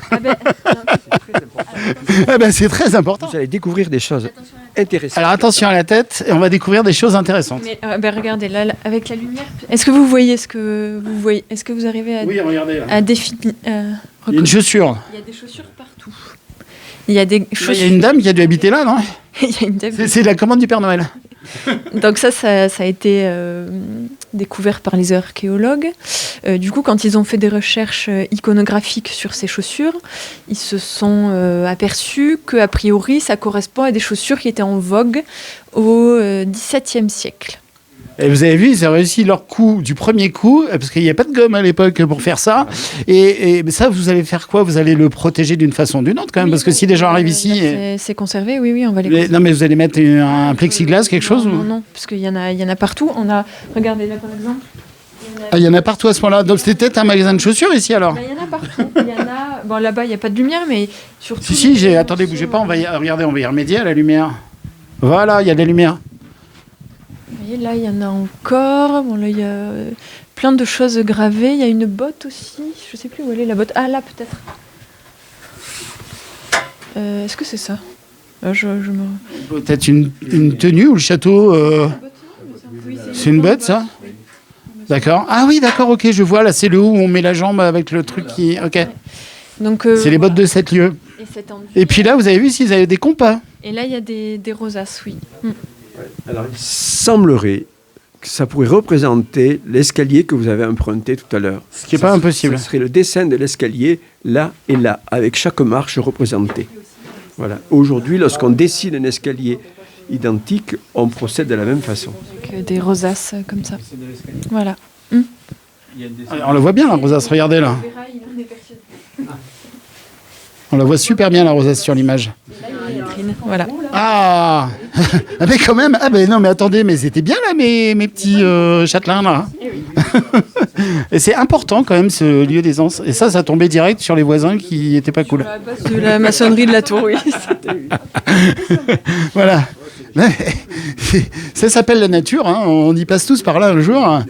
C'est très important. Vous allez découvrir des choses intéressantes. Alors attention à la tête, et on va découvrir des choses intéressantes. Mais regardez, là, avec la lumière, est-ce que vous voyez ce que vous voyez? Est-ce que vous arrivez à, oui, regardez, là. à définir Il y a une chaussure. Il y a des chaussures partout. Il y a des chaussures... Il y a une dame qui a dû habiter là, non? Il y a une dame... C'est la commande du Père Noël. Donc ça a été découvert par les archéologues. Du coup, quand ils ont fait des recherches iconographiques sur ces chaussures, ils se sont aperçus qu'a priori, ça correspond à des chaussures qui étaient en vogue au XVIIe siècle. Et vous avez vu, ils ont réussi leur coup du premier coup, parce qu'il n'y a pas de gomme à l'époque pour faire ça. Et ça, vous allez faire quoi? Vous allez le protéger d'une façon ou d'une autre quand même, parce que si des gens arrivent ici... C'est conservé, oui, on va les conserver. Non, mais vous allez mettre un plexiglas, quelque chose? Non, parce qu'il y en a partout. Regardez là par exemple. Il y en a partout à ce moment-là. Donc c'était peut-être un magasin de chaussures ici alors? Il y en a partout. Bon, là-bas, il n'y a pas de lumière, mais surtout... Si, attendez, bougez pas, on va y remédier à la lumière. Voilà, il y a de la lumière. Vous voyez, là, il y en a encore. Bon, là, il y a plein de choses gravées. Il y a une botte aussi. Je ne sais plus où elle est, la botte. Ah, là, peut-être. Est-ce que c'est ça? Peut-être une tenue ou le château... C'est une botte, ça? D'accord. Ah oui, d'accord, ok, je vois. Là, c'est le haut où on met la jambe avec le truc qui... Ok. Donc, c'est les bottes de 7 lieues. Et puis là, vous avez vu s'ils avaient des compas. Et là, il y a des rosaces, oui. Alors, il semblerait que ça pourrait représenter l'escalier que vous avez emprunté tout à l'heure. Ce qui n'est pas impossible. Ce serait le dessin de l'escalier là et là, avec chaque marche représentée. Voilà. Aujourd'hui, lorsqu'on dessine un escalier identique, on procède de la même façon. Avec des rosaces comme ça. Voilà. On la voit bien, la rosace, regardez là. On la voit super bien, la rosace, sur l'image. Voilà. Ah mais quand même, non mais attendez, mais c'était bien là mes petits châtelains là. Et c'est important quand même ce lieu d'aisance. Et ça tombait direct sur les voisins qui étaient pas cool. Sur la base de la maçonnerie de la tour, oui. Voilà. Ça s'appelle la nature, hein. On y passe tous par là un jour.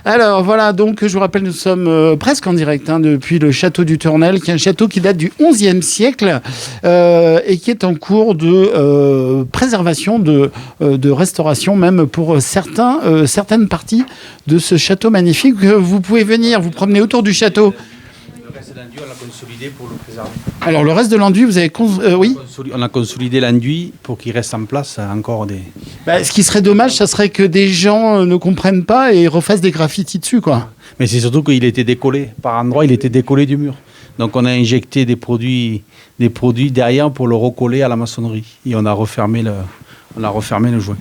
Alors voilà, donc je vous rappelle, nous sommes presque en direct depuis le château du Tournel, qui est un château qui date du XIe siècle et qui est en cours de préservation, de restauration même pour certaines parties de ce château magnifique. Vous pouvez venir vous promener autour du château. Le reste de l'enduit, on l'a consolidé pour le préserver. Alors le reste de l'enduit, vous avez... oui. On a consolidé l'enduit pour qu'il reste en place encore des... Ce qui serait dommage, ça serait que des gens ne comprennent pas et refassent des graffitis dessus, quoi. Mais c'est surtout qu'il était décollé. Par endroits, il était décollé du mur. Donc on a injecté des produits derrière pour le recoller à la maçonnerie. Et on a refermé le joint.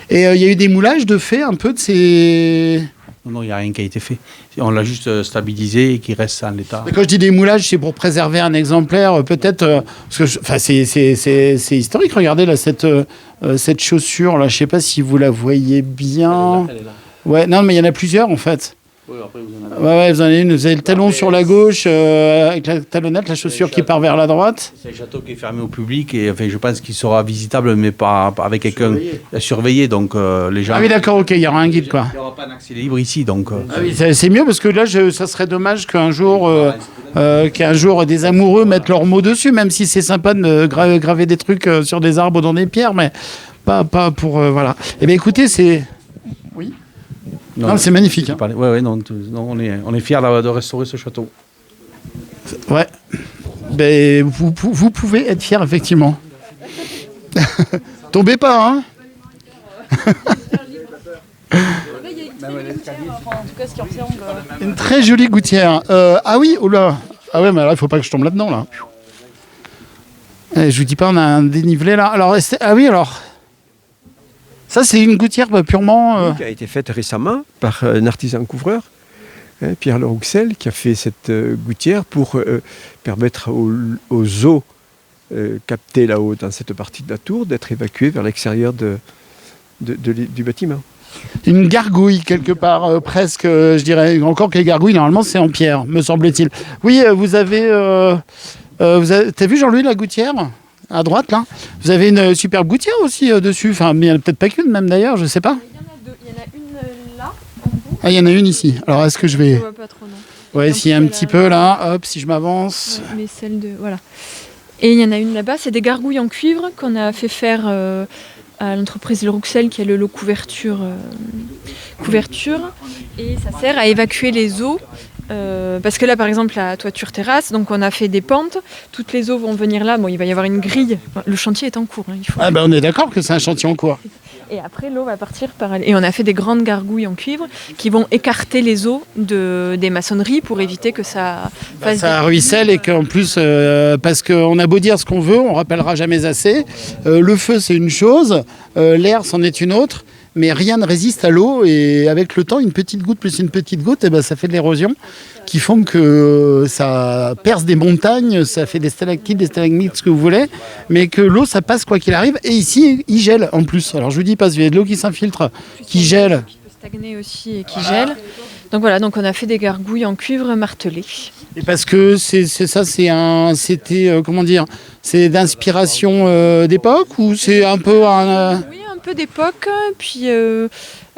Et il y a eu des moulages de fait un peu de ces... Non, il n'y a rien qui a été fait. On l'a juste stabilisé et qui reste en l'état. Et quand je dis des moulages, c'est pour préserver un exemplaire, peut-être... parce que c'est historique, regardez là, cette chaussure, là, je ne sais pas si vous la voyez bien. Elle est là. Ouais, non, mais il y en a plusieurs en fait. Oui, après, vous en avez... Ouais, vous en avez une. Vous avez le talon sur la gauche, avec la talonnette, la chaussure qui part vers la droite. C'est un château qui est fermé au public et enfin, je pense qu'il sera visitable, mais pas avec quelqu'un surveillé. Donc les gens. Ah oui, d'accord, ok, il y aura un guide, quoi. Il n'y aura pas d'accès libre ici, donc. Ah oui, c'est mieux parce que là, ça serait dommage qu'un jour des amoureux mettent leurs mots dessus, même si c'est sympa de graver des trucs sur des arbres ou dans des pierres, mais pas pour voilà. Eh bien, écoutez, c'est. Oui. Non, c'est magnifique. Hein. Ouais, non, on est fiers de restaurer ce château. Ouais. Ben, vous pouvez être fiers, effectivement. Tombez pas, hein. Une très jolie gouttière. Ah oui, oula. Ah ouais, mais alors il faut pas que je tombe là-dedans, là. Je vous dis pas, on a un dénivelé là. Alors, ah oui, alors. Ça, c'est une gouttière purement... Qui a été faite récemment par un artisan couvreur, Pierre Le Rouxel, qui a fait cette gouttière pour permettre aux eaux captées là-haut dans cette partie de la tour d'être évacuées vers l'extérieur du bâtiment. Une gargouille, quelque part, presque, je dirais. Encore que les gargouilles, normalement, c'est en pierre, me semble-t-il. Oui, vous avez... T'as vu, Jean-Louis, la gouttière ? À droite, là. Vous avez une superbe gouttière aussi dessus. Enfin, mais il n'y en a peut-être pas qu'une, même d'ailleurs, je ne sais pas. Il y en a deux. Il y en a une là, en bout. Ah, il y en a une ici. Alors, est-ce que je vais... Je vois pas trop, non. Ouais, s'il y a un petit peu, là, hop, si je m'avance. Ouais, mais celle de... Voilà. Et il y en a une là-bas, c'est des gargouilles en cuivre qu'on a fait faire à l'entreprise Le Rouxel, qui a le lot couverture. Et ça sert à évacuer les eaux. Parce que là, par exemple, la toiture terrasse, donc on a fait des pentes, toutes les eaux vont venir là. Bon, il va y avoir une grille. Le chantier est en cours. Hein, Ah ben, on est d'accord que c'est un chantier en cours. Et après, l'eau va partir par elle. Et on a fait des grandes gargouilles en cuivre qui vont écarter les eaux des maçonneries pour éviter que ça fasse ça ruisselle et qu'en plus, parce qu'on a beau dire ce qu'on veut, on rappellera jamais assez. Le feu, c'est une chose, l'air, c'en est une autre. Mais rien ne résiste à l'eau et avec le temps, une petite goutte plus une petite goutte, ça fait de l'érosion qui font que ça perce des montagnes, ça fait des stalactites, des stalagmites, ce que vous voulez, mais que l'eau, ça passe quoi qu'il arrive. Et ici, il gèle en plus. Alors je vous dis pas, il y a de l'eau qui s'infiltre, qui gèle. Qui peut stagner aussi et qui gèle. Donc voilà, donc on a fait des gargouilles en cuivre martelé. Et parce que c'est d'inspiration d'époque ou c'est un peu Oui, un peu d'époque, puis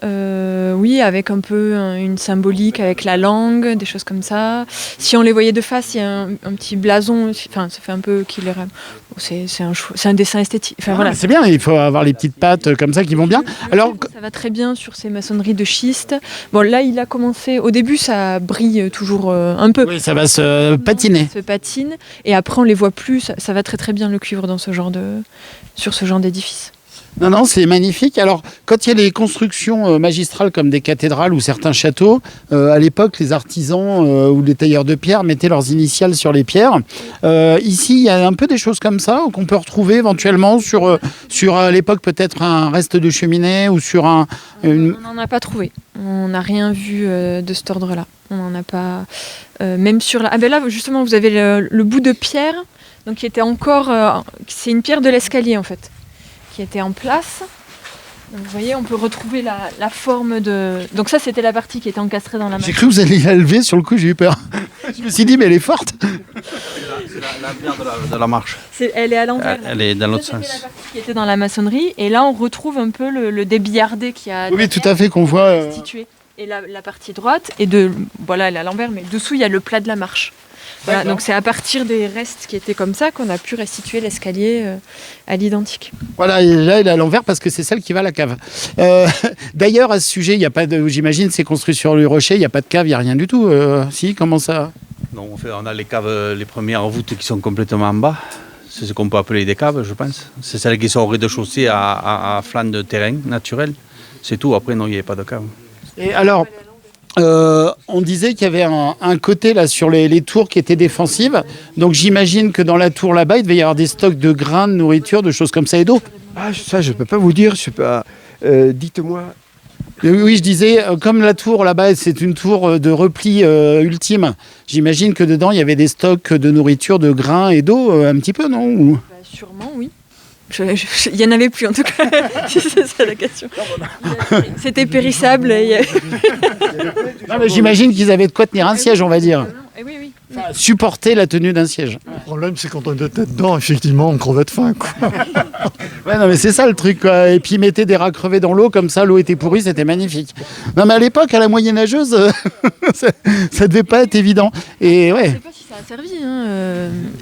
oui, avec un peu une symbolique avec la langue, des choses comme ça. Si on les voyait de face, il y a un petit blason, enfin ça fait un peu qu'il est... c'est un dessin esthétique. Enfin, voilà. C'est bien, il faut avoir les petites pattes comme ça qui vont bien. Alors, ça va très bien sur ces maçonneries de schiste. Bon, là, il a commencé... Au début, ça brille toujours un peu. Oui, ça va se patiner. Ça se patine. Et après, on les voit plus. Ça va très très bien le cuivre sur ce genre d'édifice. Non, c'est magnifique. Alors, quand il y a les constructions magistrales comme des cathédrales ou certains châteaux, à l'époque, les artisans ou les tailleurs de pierre mettaient leurs initiales sur les pierres. Ici, il y a un peu des choses comme ça qu'on peut retrouver éventuellement sur à l'époque peut-être un reste de cheminée ou sur un... On n'en a pas trouvé. On n'a rien vu de cet ordre-là. On n'en a pas... même sur la... Ah ben là, justement, vous avez le bout de pierre, donc qui était encore... c'est une pierre de l'escalier, en fait, qui était en place. Donc, vous voyez, on peut retrouver la forme de... Donc ça, c'était la partie qui était encastrée dans la machine. J'ai cru que vous alliez la lever, sur le coup, j'ai eu peur. Je me suis dit, mais elle est forte. C'est l'envers de la marche. Elle est à l'envers. Elle est dans l'autre Ça, c'était sens. la partie qui était dans la maçonnerie. Et là, on retrouve un peu le débillardé qu'il y a Oui, tout à fait, qu'on voit. constitué. Et la partie droite, voilà, elle est à l'envers, mais dessous, il y a le plat de la marche. Voilà, donc c'est à partir des restes qui étaient comme ça qu'on a pu restituer l'escalier à l'identique. Voilà, et là, il est à l'envers parce que c'est celle qui va à la cave. D'ailleurs, à ce sujet, il y a pas de. J'imagine, c'est construit sur le rocher, il n'y a pas de cave, il n'y a rien du tout. Si, comment ça? Non, on a les caves, les premières voûtes qui sont complètement en bas. C'est ce qu'on peut appeler des caves, je pense. C'est celles qui sont au rez-de-chaussée à flanc de terrain naturel. C'est tout. Après, non, il n'y avait pas de cave. Et alors, on disait qu'il y avait un côté là sur les tours qui était défensive. Donc j'imagine que dans la tour là-bas, il devait y avoir des stocks de grains, de nourriture, de choses comme ça et d'eau. Ah, ça, je ne peux pas vous dire. Je sais pas. Dites-moi. Oui, je disais, comme la tour là-bas, c'est une tour de repli ultime. J'imagine que dedans, il y avait des stocks de nourriture, de grains et d'eau, un petit peu, non? Ou... Sûrement, oui. Il n'y en avait plus en tout cas, si c'est ça la question. C'était périssable. Non, mais j'imagine qu'ils avaient de quoi tenir un siège, on va dire. Oui, oui. Enfin, supporter la tenue d'un siège. Le problème, c'est quand on était dedans, effectivement, on crevait de faim, quoi. Ouais, non, mais c'est ça le truc, quoi. Et puis mettez des rats crevés dans l'eau, comme ça, l'eau était pourrie, c'était magnifique. Non, mais à l'époque, à la moyenâgeuse, ça devait pas être évident. Et ouais. Je sais pas si ça a servi.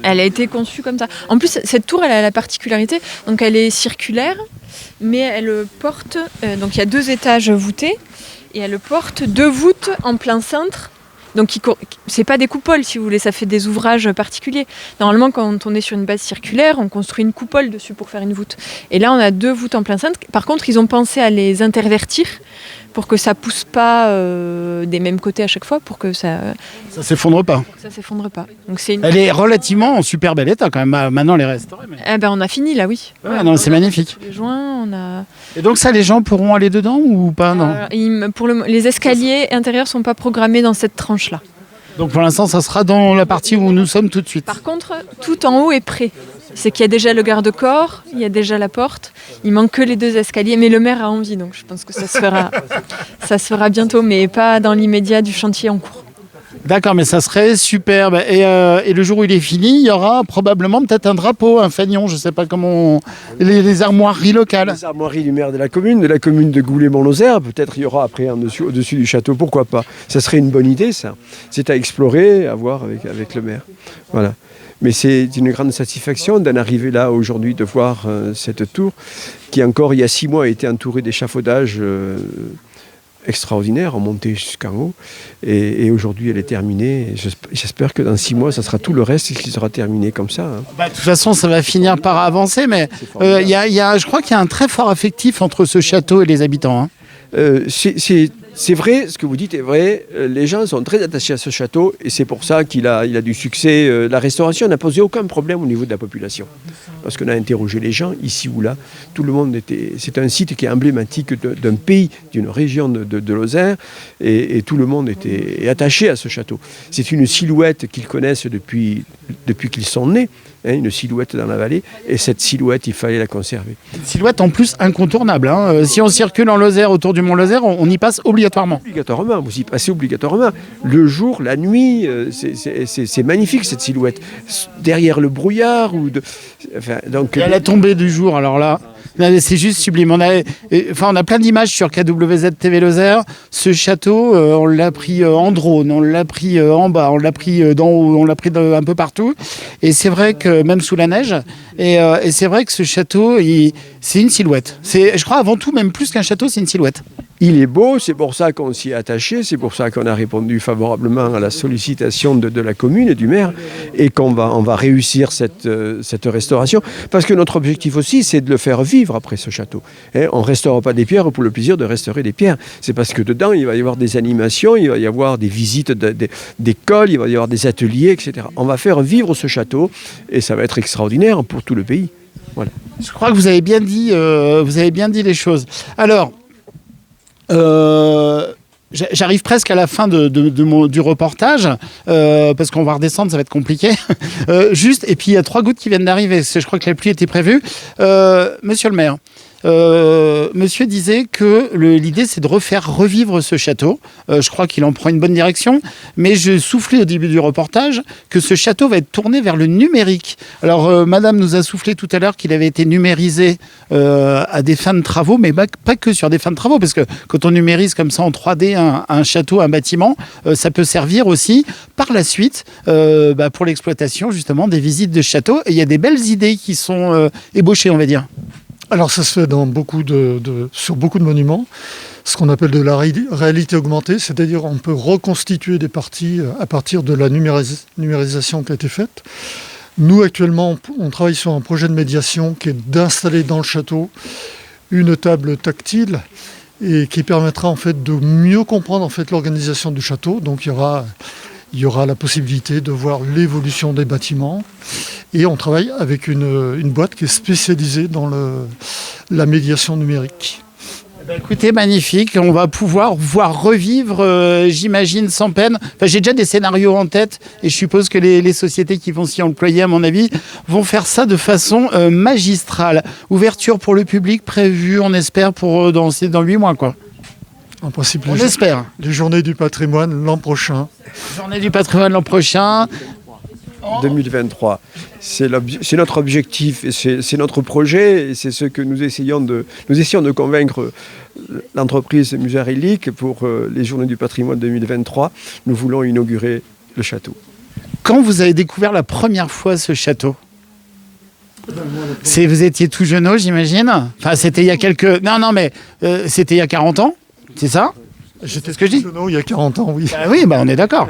Elle a été conçue comme ça. En plus, cette tour, elle a la particularité. Donc, elle est circulaire, mais elle porte. Donc, il y a 2 étages voûtés et elle porte 2 voûtes en plein cintre. Donc, c'est pas des coupoles, si vous voulez, ça fait des ouvrages particuliers. Normalement, quand on est sur une base circulaire, on construit une coupole dessus pour faire une voûte. Et là, on a 2 voûtes en plein cintre. Par contre, ils ont pensé à les intervertir pour que ça pousse pas des mêmes côtés à chaque fois, pour que ça s'effondre pas. s'effondre pas. Donc, Elle est relativement en super bel état quand même. Maintenant, les restaurés. Mais... Eh ben, on a fini là, oui. Ouais, non, c'est magnifique. Les joints, on a. Et donc ça, les gens pourront aller dedans ou pas? Non. Les escaliers intérieurs sont pas programmés dans cette tranche-là. Donc pour l'instant, ça sera dans la partie où nous sommes tout de suite. Par contre, tout en haut est prêt. C'est qu'il y a déjà le garde-corps, il y a déjà la porte. Il manque que les 2 escaliers, mais le maire a envie, donc je pense que ça se fera bientôt, mais pas dans l'immédiat du chantier en cours. D'accord, mais ça serait superbe. Et le jour où il est fini, il y aura probablement peut-être un drapeau, un fanion, je ne sais pas comment... Les armoiries locales. Les armoiries du maire de la commune de Goulet-Mont-Lozère. Peut-être il y aura après au-dessus du château, pourquoi pas. Ça serait une bonne idée, ça. C'est à explorer, à voir avec le maire. Voilà. Mais c'est une grande satisfaction d'en arriver là aujourd'hui, de voir cette tour qui encore il y a 6 mois a été entourée d'échafaudages extraordinaire en montée jusqu'en haut et aujourd'hui elle est terminée et j'espère que dans 6 mois ça sera tout le reste qui sera terminé comme ça. De toute façon ça va finir par avancer mais je crois qu'il y a un très fort affectif entre ce château et les habitants. C'est vrai, ce que vous dites est vrai, les gens sont très attachés à ce château et c'est pour ça qu'il a du succès. La restauration n'a posé aucun problème au niveau de la population. Parce qu'on a interrogé les gens, ici ou là, tout le monde était... C'est un site qui est emblématique d'un pays, d'une région de Lozère et tout le monde est attaché à ce château. C'est une silhouette qu'ils connaissent depuis qu'ils sont nés, une silhouette dans la vallée et cette silhouette, il fallait la conserver. Une silhouette en plus incontournable. Si on circule en Lozère, autour du Mont Lozère, on y passe obligatoirement. Obligatoirement, vous y passez obligatoirement. Le jour, la nuit, c'est magnifique cette silhouette. Derrière le brouillard donc, et à la tombée du jour, alors là, c'est juste sublime. On a plein d'images sur KWZ TV Lozère. Ce château, on l'a pris en drone, on l'a pris en bas, on l'a pris d'en haut, on l'a pris un peu partout. Et c'est vrai que même sous la neige, et c'est vrai que ce château, c'est une silhouette. Je crois avant tout, même plus qu'un château, c'est une silhouette. Il est beau, c'est pour ça qu'on s'y est attaché, c'est pour ça qu'on a répondu favorablement à la sollicitation de la commune et du maire et qu'on va réussir cette restauration. Parce que notre objectif aussi, c'est de le faire vivre après ce château. On ne restaure pas des pierres pour le plaisir de restaurer des pierres. C'est parce que dedans, il va y avoir des animations, il va y avoir des visites d'écoles, il va y avoir des ateliers, etc. On va faire vivre ce château et ça va être extraordinaire pour tout le pays. Voilà. Je crois que vous avez bien dit les choses. Alors... j'arrive presque à la fin du reportage parce qu'on va redescendre, ça va être compliqué. Et puis il y a 3 gouttes qui viennent d'arriver. Je crois que la pluie était prévue. Monsieur le maire, monsieur disait que l'idée c'est de revivre ce château. Je crois qu'il en prend une bonne direction, mais je soufflais au début du reportage que ce château va être tourné vers le numérique. Alors madame nous a soufflé tout à l'heure qu'il avait été numérisé à des fins de travaux, mais pas que sur des fins de travaux, parce que quand on numérise comme ça en 3D un château, un bâtiment, ça peut servir aussi par la suite pour l'exploitation justement des visites de châteaux. Et il y a des belles idées qui sont ébauchées, on va dire. Alors ça se fait dans sur beaucoup de monuments, ce qu'on appelle de la réalité augmentée, c'est-à-dire on peut reconstituer des parties à partir de la numérisation qui a été faite. Nous actuellement on travaille sur un projet de médiation qui est d'installer dans le château une table tactile et qui permettra en fait de mieux comprendre en fait l'organisation du château. Donc il y aura la possibilité de voir l'évolution des bâtiments. Et on travaille avec une boîte qui est spécialisée dans la médiation numérique. Écoutez, magnifique. On va pouvoir voir revivre, j'imagine, sans peine. Enfin, j'ai déjà des scénarios en tête et je suppose que les sociétés qui vont s'y employer, à mon avis, vont faire ça de façon magistrale. Ouverture pour le public prévue, on espère, dans 8 mois, quoi. En principe, on espère. Les journées du patrimoine l'an prochain. Journée du patrimoine l'an prochain. 2023. C'est notre objectif, et c'est notre projet, et c'est ce que nous essayons de convaincre l'entreprise Musarilic pour les Journées du patrimoine 2023. Nous voulons inaugurer le château. Quand vous avez découvert la première fois ce château ? Vous étiez tout jeune, j'imagine. Enfin, c'était il y a c'était il y a 40 ans, c'est ça ? J'étais ce que je dis. Il y a 40 ans, oui. Oui, on est d'accord.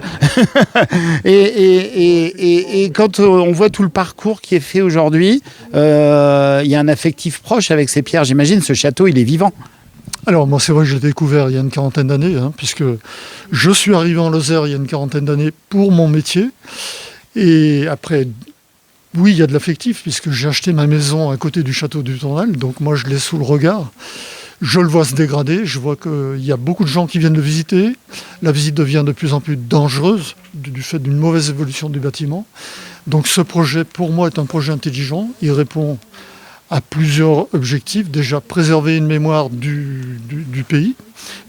et quand on voit tout le parcours qui est fait aujourd'hui, il y a un affectif proche avec ces pierres. J'imagine, ce château, il est vivant. Alors, moi, c'est vrai que je l'ai découvert il y a une quarantaine d'années, puisque je suis arrivé en Lozère il y a une quarantaine d'années pour mon métier. Et après, oui, il y a de l'affectif, puisque j'ai acheté ma maison à côté du château du Tournal. Donc, moi, je l'ai sous le regard. Je le vois se dégrader, je vois qu'il y a beaucoup de gens qui viennent le visiter. La visite devient de plus en plus dangereuse du fait d'une mauvaise évolution du bâtiment. Donc ce projet, pour moi, est un projet intelligent. Il répond à plusieurs objectifs. Déjà, préserver une mémoire du pays,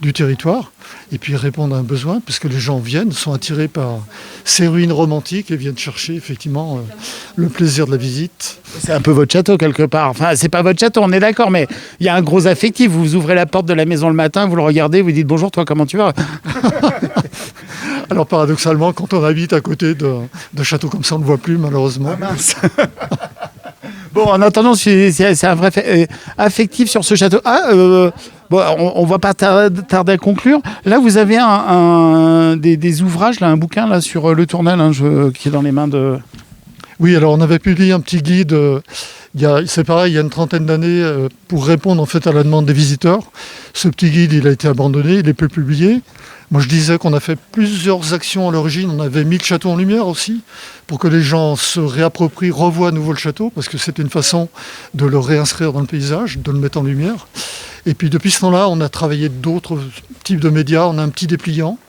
du territoire, et puis répondre à un besoin, puisque les gens sont attirés par ces ruines romantiques et viennent chercher effectivement le plaisir de la visite. C'est un peu votre château quelque part. Enfin, c'est pas votre château, on est d'accord, mais il y a un gros affectif. Vous ouvrez la porte de la maison le matin, vous le regardez, vous dites bonjour, toi, comment tu vas ? Alors paradoxalement, quand on habite à côté d'un château comme ça, on ne le voit plus malheureusement. Ah mince. Bon, en attendant, c'est un vrai affectif sur ce château. On ne va pas tarder à conclure. Là, vous avez des ouvrages, là, un bouquin là, sur le Tournal qui est dans les mains de... Oui, alors on avait publié un petit guide, c'est pareil, il y a une trentaine d'années, pour répondre en fait à la demande des visiteurs. Ce petit guide, il a été abandonné, il n'est plus publié. Moi, je disais qu'on a fait plusieurs actions à l'origine. On avait mis le château en lumière aussi, pour que les gens se réapproprient, revoient à nouveau le château, parce que c'était une façon de le réinscrire dans le paysage, de le mettre en lumière. Et puis depuis ce temps-là, on a travaillé d'autres types de médias. On a un petit dépliant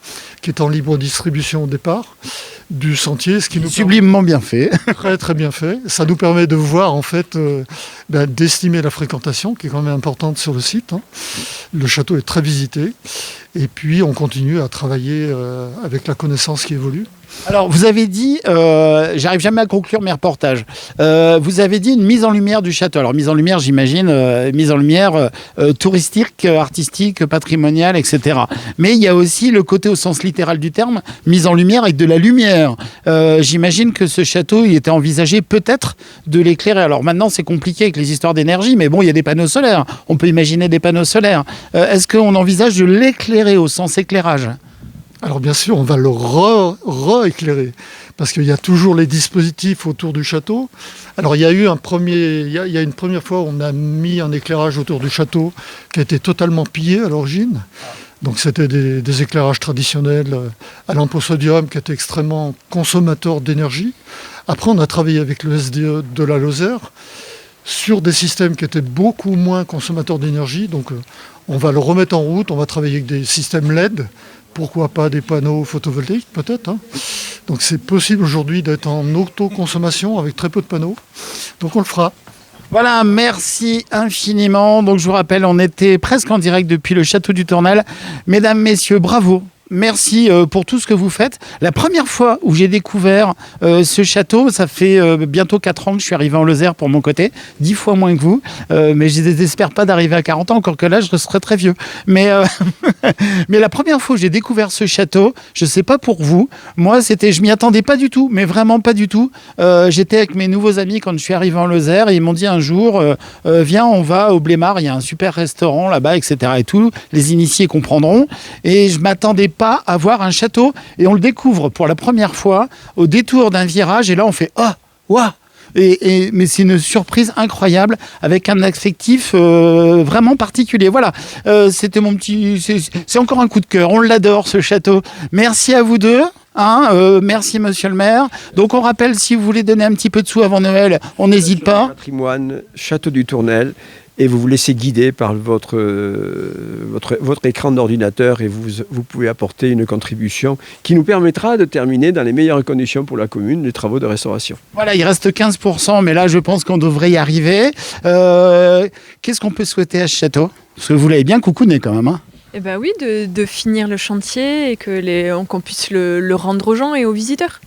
qui est en libre distribution au départ du sentier, ce qui nous sublimement bien fait. Très très bien fait. Ça nous permet de voir en fait, d'estimer la fréquentation qui est quand même importante sur le site. Le château est très visité. Et puis on continue à travailler avec la connaissance qui évolue. Alors vous avez dit, j'arrive jamais à conclure mes reportages, vous avez dit une mise en lumière du château. Alors mise en lumière, j'imagine, mise en lumière touristique, artistique, patrimoniale, etc. Mais il y a aussi le côté au sens littéral du terme, mise en lumière avec de la lumière. J'imagine que ce château, il était envisagé peut-être de l'éclairer. Alors maintenant c'est compliqué avec les histoires d'énergie, mais bon, il y a des panneaux solaires. On peut imaginer des panneaux solaires. Est-ce qu'on envisage de l'éclairer au sens éclairage ? Alors bien sûr, on va le re-éclairer, parce qu'il y a toujours les dispositifs autour du château. Alors il y a une première fois où on a mis un éclairage autour du château qui a été totalement pillé à l'origine. Donc c'était des éclairages traditionnels à lampe au sodium qui étaient extrêmement consommateurs d'énergie. Après, on a travaillé avec le SDE de la Lozère sur des systèmes qui étaient beaucoup moins consommateurs d'énergie. Donc on va le remettre en route, on va travailler avec des systèmes LED. Pourquoi pas des panneaux photovoltaïques, peut-être. Donc c'est possible aujourd'hui d'être en autoconsommation avec très peu de panneaux. Donc on le fera. Voilà, merci infiniment. Donc je vous rappelle, on était presque en direct depuis le château du Tournel. Mesdames, messieurs, bravo. Merci pour tout ce que vous faites. La première fois où j'ai découvert ce château, ça fait bientôt 4 ans que je suis arrivé en Lozère pour mon côté, 10 fois moins que vous, mais je n'espère pas d'arriver à 40 ans, encore que là je serai très vieux. Mais, mais la première fois où j'ai découvert ce château, je ne sais pas pour vous, moi je m'y attendais pas du tout, mais vraiment pas du tout. J'étais avec mes nouveaux amis quand je suis arrivé en Lozère et ils m'ont dit un jour, viens on va au Blémar, il y a un super restaurant là-bas, etc. et tout, les initiés comprendront. Et je m'attendais pas à voir un château et on le découvre pour la première fois au détour d'un virage et là on fait « Ah, waouh !» mais c'est une surprise incroyable avec un affectif vraiment particulier. Voilà, c'était mon petit... C'est encore un coup de cœur, on l'adore ce château. Merci à vous deux. Merci monsieur le maire. Donc on rappelle, si vous voulez donner un petit peu de sous avant Noël, on n'hésite pas. Patrimoine, Château du Tournel. Et vous vous laissez guider par votre écran d'ordinateur et vous pouvez apporter une contribution qui nous permettra de terminer dans les meilleures conditions pour la commune les travaux de restauration. Voilà, il reste 15%, mais là je pense qu'on devrait y arriver. Qu'est-ce qu'on peut souhaiter à ce château? Parce que vous l'avez bien coucouné quand même. Eh ben oui, de finir le chantier et qu'on puisse le rendre aux gens et aux visiteurs.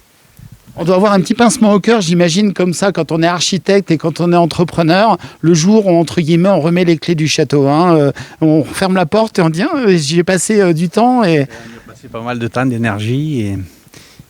On doit avoir un petit pincement au cœur, j'imagine, comme ça, quand on est architecte et quand on est entrepreneur, le jour où, entre guillemets, on remet les clés du château. On ferme la porte et on dit j'y ai passé du temps. Et... On a passé pas mal de temps, d'énergie.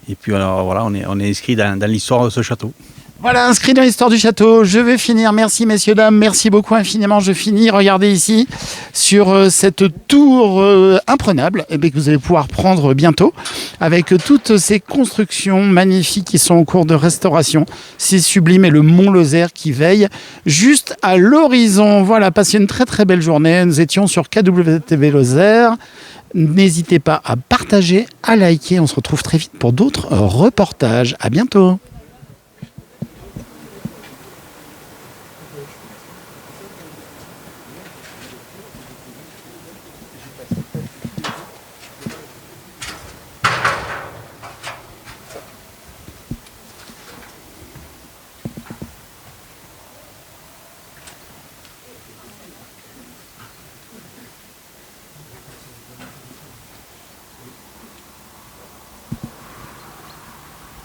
Et puis alors, voilà, on est inscrit dans l'histoire de ce château. Voilà, inscrit dans l'histoire du château. Je vais finir. Merci, messieurs, dames. Merci beaucoup infiniment. Je finis. Regardez ici, sur cette tour imprenable que vous allez pouvoir prendre bientôt, avec toutes ces constructions magnifiques qui sont en cours de restauration. C'est sublime. Et le Mont Lozère qui veille juste à l'horizon. Voilà, passez une très très belle journée. Nous étions sur KWTV Lozère. N'hésitez pas à partager, à liker. On se retrouve très vite pour d'autres reportages. À bientôt.